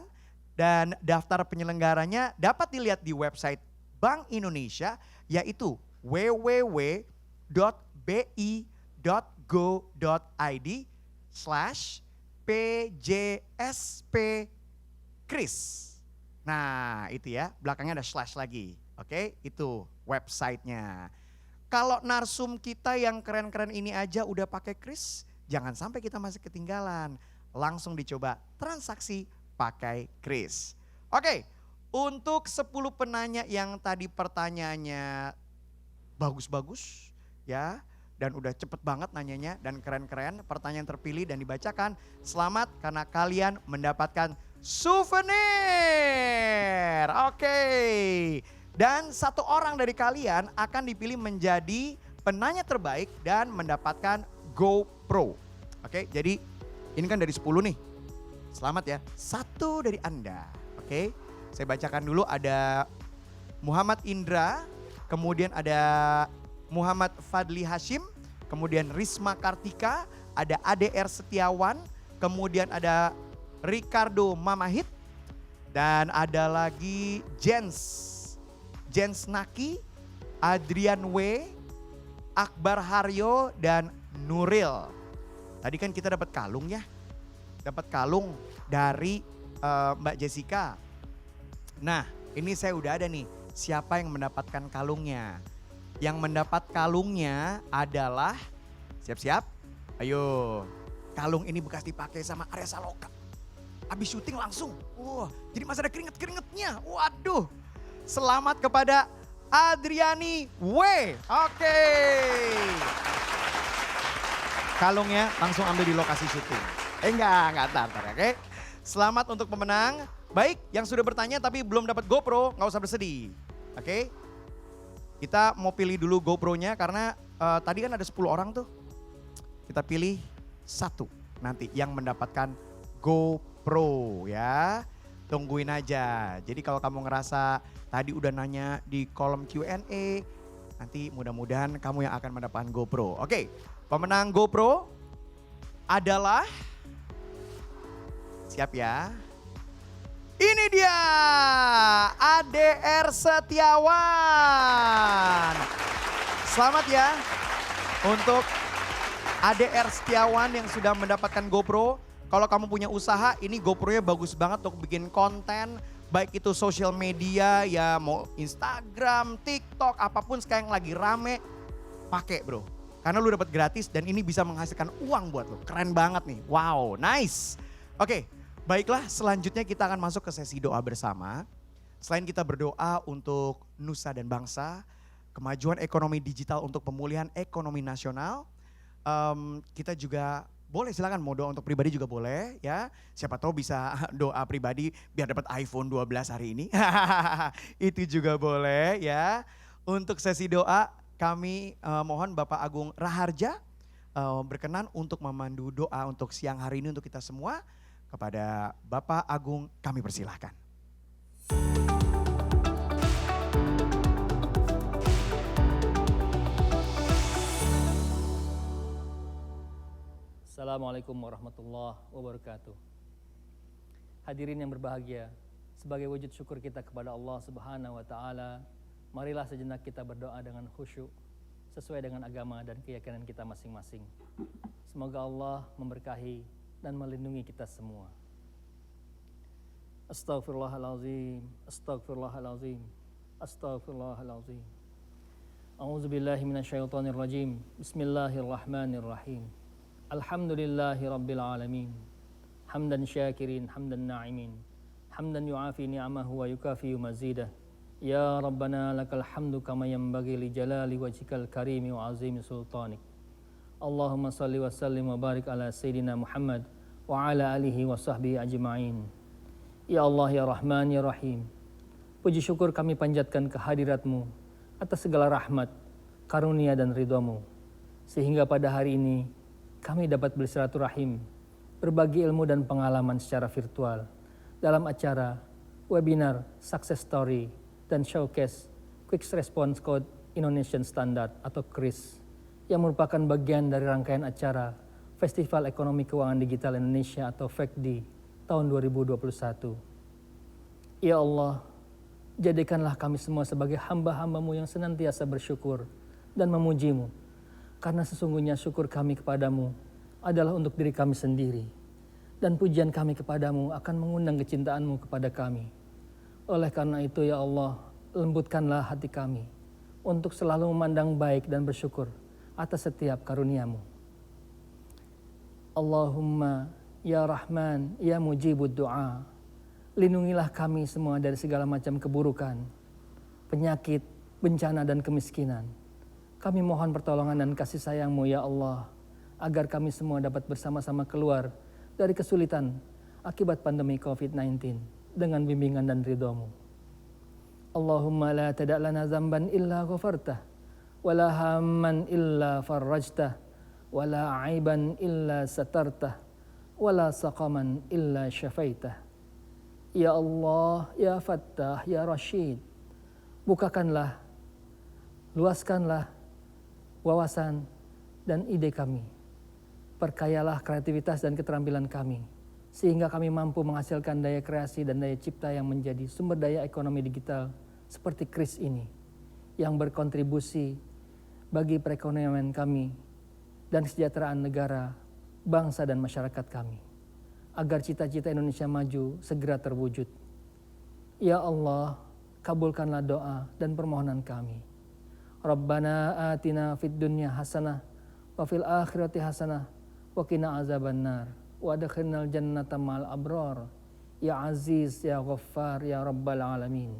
Dan daftar penyelenggaranya dapat dilihat di website Bank Indonesia, yaitu www.bi.go.id/pjspkris. Nah itu ya, belakangnya ada slash lagi. Oke, itu websitenya. Kalau narsum kita yang keren-keren ini aja udah pakai Kris, jangan sampai kita masih ketinggalan. Langsung dicoba transaksi pakai Kris. Oke, untuk 10 penanya yang tadi pertanyaannya bagus-bagus ya, dan udah cepet banget nanyanya dan keren-keren, pertanyaan terpilih dan dibacakan. Selamat karena kalian mendapatkan souvenir. Oke. Dan 1 orang dari kalian akan dipilih menjadi penanya terbaik dan mendapatkan GoPro. Oke, jadi ini kan dari 10 nih. Selamat ya, 1 dari Anda. Oke, saya bacakan dulu, ada Muhammad Indra, kemudian ada Muhammad Fadli Hashim, kemudian Risma Kartika, ada ADR Setiawan, kemudian ada Ricardo Mamahit, dan ada lagi Jens Naki, Adrian W, Akbar Haryo, dan Nuril. Tadi kan kita dapat kalung ya. Dapat kalung dari Mbak Jessica. Nah ini saya udah ada nih, siapa yang mendapatkan kalungnya. Yang mendapat kalungnya adalah, siap-siap, ayo. Kalung ini bekas dipakai sama Arya Saloka. Habis syuting langsung, jadi masih ada keringet-keringetnya, waduh. Selamat kepada Adriani W. Oke. Kalungnya langsung ambil di lokasi syuting. Enggak, tar, oke. Selamat untuk pemenang. Baik, yang sudah bertanya tapi belum dapat GoPro, nggak usah bersedih. Oke. Kita mau pilih dulu GoPro-nya karena tadi kan ada 10 orang tuh. Kita pilih 1 nanti yang mendapatkan GoPro ya. Tungguin aja. Jadi kalau kamu ngerasa tadi udah nanya di kolom Q&A, nanti mudah-mudahan kamu yang akan mendapatkan GoPro. Oke, pemenang GoPro adalah, siap ya. Ini dia, ADR Setiawan. Selamat ya untuk ADR Setiawan yang sudah mendapatkan GoPro. Kalau kamu punya usaha, ini GoPro-nya bagus banget untuk bikin konten. Baik itu sosial media ya, mau Instagram, TikTok, apapun sekarang yang lagi rame. Pakai bro, karena lu dapat gratis dan ini bisa menghasilkan uang buat lu. Keren banget nih, wow nice. Oke, baiklah selanjutnya kita akan masuk ke sesi doa bersama. Selain kita berdoa untuk nusa dan bangsa, kemajuan ekonomi digital untuk pemulihan ekonomi nasional, kita juga boleh silakan mau doa untuk pribadi juga boleh ya. Siapa tahu bisa doa pribadi biar dapat iPhone 12 hari ini. Itu juga boleh ya. Untuk sesi doa kami mohon Bapak Agung Raharja berkenan untuk memandu doa untuk siang hari ini untuk kita semua. Kepada Bapak Agung kami persilahkan. Assalamualaikum warahmatullahi wabarakatuh. Hadirin yang berbahagia, sebagai wujud syukur kita kepada Allah Subhanahu wa taala, marilah sejenak kita berdoa dengan khusyuk sesuai dengan agama dan keyakinan kita masing-masing. Semoga Allah memberkahi dan melindungi kita semua. Astaghfirullahalazim, astaghfirullahalazim, astaghfirullahalazim. A'udzubillahi minasyaitonirrajim. Bismillahirrahmanirrahim. Alhamdulillahi rabbil alamin. Hamdan syakirin, hamdan na'imin. Hamdan yu'afi ni'amahu wa yukafi mazidah. Ya Rabbana lakal hamdu kama yanbaghi li jalali wajhikal karimi wa azimi sultanik. Allahumma salli wa sallim wa barik ala Sayyidina Muhammad wa ala alihi wa sahbihi ajma'in. Ya Allah, ya Rahman, ya Rahim. Puji syukur kami panjatkan kehadirat-Mu atas segala rahmat, karunia dan ridha-Mu. Sehingga pada hari ini kami dapat bersilaturahim, berbagi ilmu dan pengalaman secara virtual dalam acara, webinar, success story, dan showcase Quick Response Code Indonesian Standard atau KRIS yang merupakan bagian dari rangkaian acara Festival Ekonomi Keuangan Digital Indonesia atau FEKDI tahun 2021. Ya Allah, jadikanlah kami semua sebagai hamba-hamba-Mu yang senantiasa bersyukur dan memuji-Mu, karena sesungguhnya syukur kami kepadamu adalah untuk diri kami sendiri, dan pujian kami kepadamu akan mengundang kecintaanmu kepada kami. Oleh karena itu ya Allah, lembutkanlah hati kami untuk selalu memandang baik dan bersyukur atas setiap karunia-Mu. Allahumma ya Rahman ya mujibud doa, lindungilah kami semua dari segala macam keburukan, penyakit, bencana dan kemiskinan. Kami mohon pertolongan dan kasih sayang-Mu ya Allah, agar kami semua dapat bersama-sama keluar dari kesulitan akibat pandemi COVID-19 dengan bimbingan dan ridha-Mu. Allahumma la tada' lana zamban illa ghafartah, wa la hamman illa farrajtah, wa la aiban illa satartah, wa la saqaman illa syafaitah. Ya Allah, ya Fattah, ya Rashid, bukakanlah, luaskanlah wawasan dan ide kami. Perkayalah kreativitas dan keterampilan kami, sehingga kami mampu menghasilkan daya kreasi dan daya cipta yang menjadi sumber daya ekonomi digital seperti KRIS ini, yang berkontribusi bagi perekonomian kami dan kesejahteraan negara, bangsa dan masyarakat kami, agar cita-cita Indonesia maju segera terwujud. Ya Allah, kabulkanlah doa dan permohonan kami. Rabbana atina fid dunya hasanah wa fil akhirati hasanah wa qina azabannar wa adkhilnal jannata ma'al abrar ya aziz ya ghaffar ya rabbal alamin.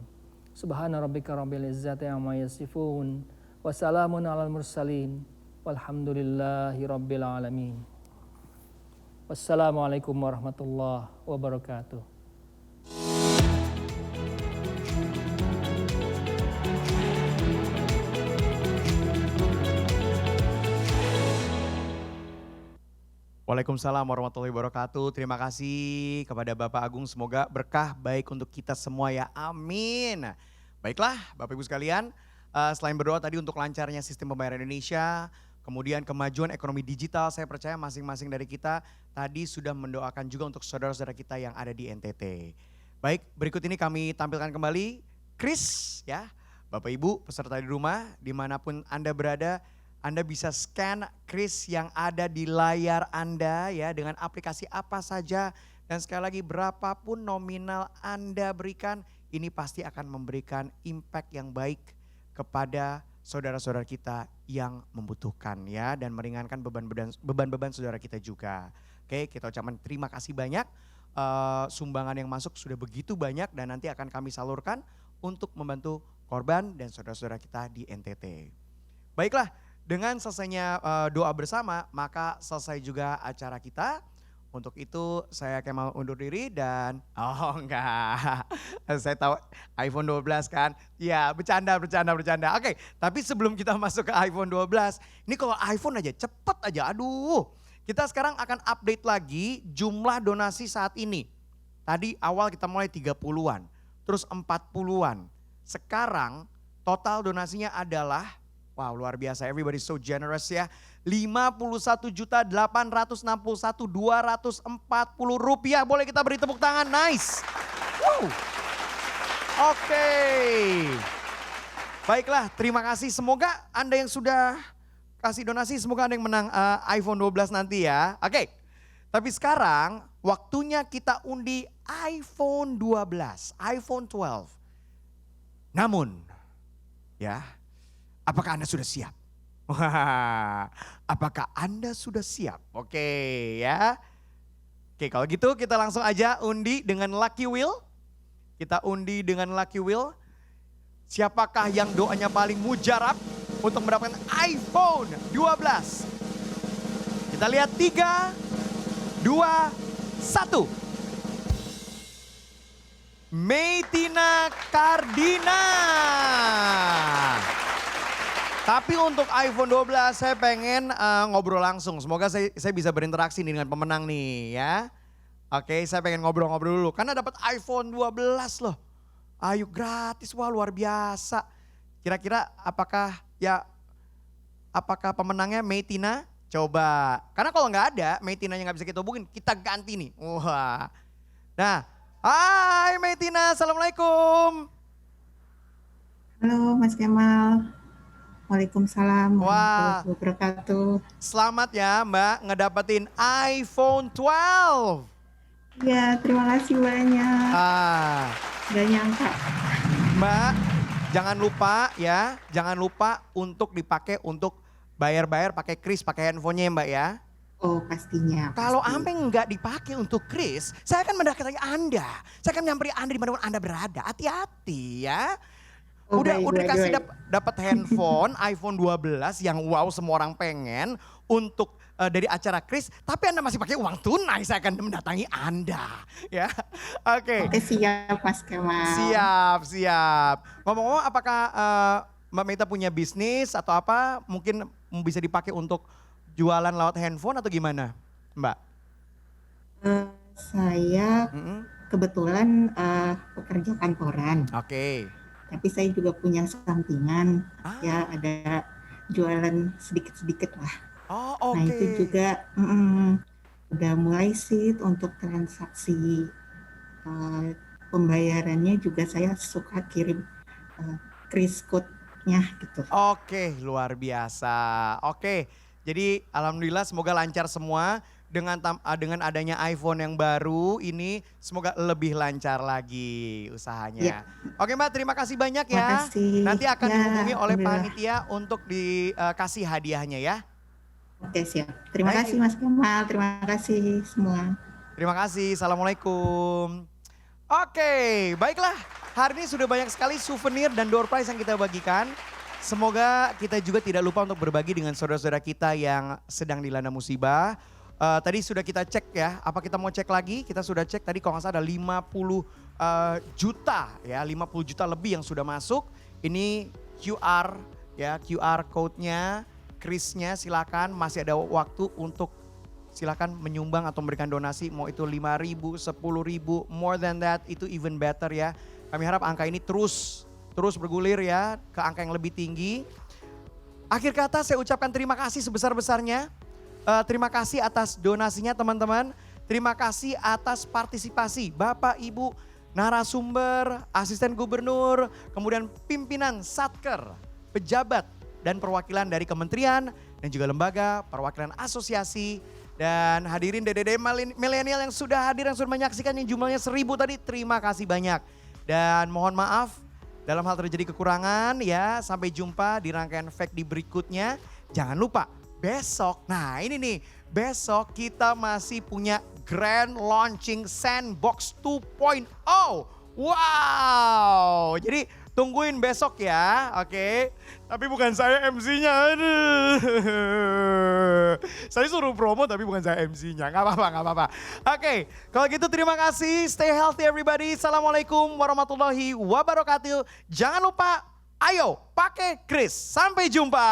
Subhana rabbika rabbil izzati amma yasifun wa salamun alal mursalin walhamdulillahi rabbil alamin. Wassalamualaikum warahmatullahi wabarakatuh. Waalaikumsalam warahmatullahi wabarakatuh. Terima kasih kepada Bapak Agung. Semoga berkah baik untuk kita semua ya. Amin. Baiklah Bapak Ibu sekalian. Selain berdoa tadi untuk lancarnya sistem pembayaran Indonesia, kemudian kemajuan ekonomi digital, saya percaya masing-masing dari kita tadi sudah mendoakan juga untuk saudara-saudara kita yang ada di NTT. Baik, berikut ini kami tampilkan kembali KRIS ya. Bapak Ibu peserta di rumah, dimanapun Anda berada, Anda bisa scan KRIS yang ada di layar Anda ya dengan aplikasi apa saja. Dan sekali lagi berapapun nominal Anda berikan, ini pasti akan memberikan impact yang baik kepada saudara-saudara kita yang membutuhkan ya. Dan meringankan beban-beban saudara kita juga. Oke, kita ucapkan terima kasih banyak. Sumbangan yang masuk sudah begitu banyak dan nanti akan kami salurkan untuk membantu korban dan saudara-saudara kita di NTT. Baiklah. Dengan selesainya doa bersama, maka selesai juga acara kita Untuk itu saya Kemal undur diri dan enggak. Saya tahu iPhone 12 kan. Ya, bercanda. Oke, tapi sebelum kita masuk ke iPhone 12, ini kalau iPhone aja cepet aja. Aduh. Kita sekarang akan update lagi jumlah donasi saat ini. Tadi awal kita mulai 30-an, terus 40-an. Sekarang total donasinya adalah, wow luar biasa, everybody so generous ya. 51.861.240 rupiah. Boleh kita beri tepuk tangan, nice. Wow. Oke. Baiklah, terima kasih. Semoga Anda yang sudah kasih donasi, semoga Anda yang menang iPhone 12 nanti ya. Oke, tapi sekarang waktunya kita undi iPhone 12, iPhone 12. Namun, ya, apakah Anda sudah siap? Apakah Anda sudah siap? Oke ya. Oke, kalau gitu kita langsung aja undi dengan Lucky Wheel. Kita undi dengan Lucky Wheel. Siapakah yang doanya paling mujarab untuk mendapatkan iPhone 12? Kita lihat 3, 2, 1. Meitina Cardina. Tapi untuk iPhone 12 saya pengen ngobrol langsung. Semoga saya bisa berinteraksi nih dengan pemenang nih ya. Oke, saya pengen ngobrol-ngobrol dulu. Karena dapat iPhone 12 loh. Ayo gratis, wah luar biasa. Kira-kira apakah pemenangnya Meitina? Coba. Karena kalau nggak ada, Meitinanya nggak bisa kita hubungin, kita ganti nih. Wah. Nah, hai Meitina, Assalamualaikum. Halo Mas Kemal. Waalaikumsalam Wah, warahmatullahi wabarakatuh. Selamat ya Mbak ngedapetin iPhone 12. Ya, terima kasih banyak. Gak nyangka. Mbak, jangan lupa ya, jangan lupa untuk dipakai untuk bayar-bayar pakai kris, pakai handphonenya ya Mbak ya. Oh pastinya. Kalau ampe nggak dipakai untuk kris, saya akan mendatangi Anda. Saya akan nyamperin Anda dimanapun Anda berada. Hati-hati ya. Udah dikasih dapat handphone iPhone 12 yang wow semua orang pengen untuk dari acara kris, tapi Anda masih pakai uang tunai, saya akan mendatangi Anda ya. Oke. Oke, siap Mas Kemal. Siap. Ngomong-ngomong, apakah Mbak Meita punya bisnis atau apa mungkin bisa dipakai untuk jualan lewat handphone atau gimana Mbak? Saya kebetulan pekerja kantoran. Oke. Tapi saya juga punya sampingan, ya ada jualan sedikit-sedikit lah. Oh oke. Nah itu juga udah mulai sih untuk transaksi pembayarannya juga saya suka kirim kris code-nya gitu. Oke, luar biasa. Oke, jadi alhamdulillah semoga lancar semua. Dengan adanya iPhone yang baru ini semoga lebih lancar lagi usahanya. Ya. Oke Mbak, terima kasih banyak ya. Makasih. Nanti akan dihubungi oleh alhamdulillah. panitia untuk dikasih hadiahnya ya. Oke siap. Terima kasih Mas Kemal, terima kasih semua. Terima kasih, Assalamualaikum. Oke, baiklah. Hari ini sudah banyak sekali souvenir dan door prize yang kita bagikan. Semoga kita juga tidak lupa untuk berbagi dengan saudara-saudara kita yang sedang dilanda musibah. Tadi sudah kita cek ya, apa kita mau cek lagi? Kita sudah cek tadi kalau nggak salah ada 50 juta ya, 50 juta lebih yang sudah masuk. Ini QR ya, QR code-nya, krisnya silakan, masih ada waktu untuk silakan menyumbang atau memberikan donasi, mau itu 5.000, 10.000, more than that itu even better ya. Kami harap angka ini terus bergulir ya ke angka yang lebih tinggi. Akhir kata saya ucapkan terima kasih sebesar-besarnya. Terima kasih atas donasinya teman-teman. Terima kasih atas partisipasi Bapak Ibu narasumber, asisten gubernur, kemudian pimpinan Satker, pejabat dan perwakilan dari kementerian dan juga lembaga, perwakilan asosiasi. Dan hadirin DDD milenial yang sudah hadir, yang sudah menyaksikan yang jumlahnya 1.000 tadi, terima kasih banyak. Dan mohon maaf dalam hal terjadi kekurangan ya. Sampai jumpa di rangkaian fact di berikutnya. Jangan lupa besok, nah ini nih, besok kita masih punya grand launching Sandbox 2.0. Wow, jadi tungguin besok ya, oke. Tapi bukan saya MC-nya, aduh. Saya suruh promo tapi bukan saya MC-nya. Nggak apa-apa, nggak apa-apa. Oke, kalau gitu terima kasih. Stay healthy everybody. Assalamualaikum warahmatullahi wabarakatuh. Jangan lupa, ayo pakai Kris. Sampai jumpa.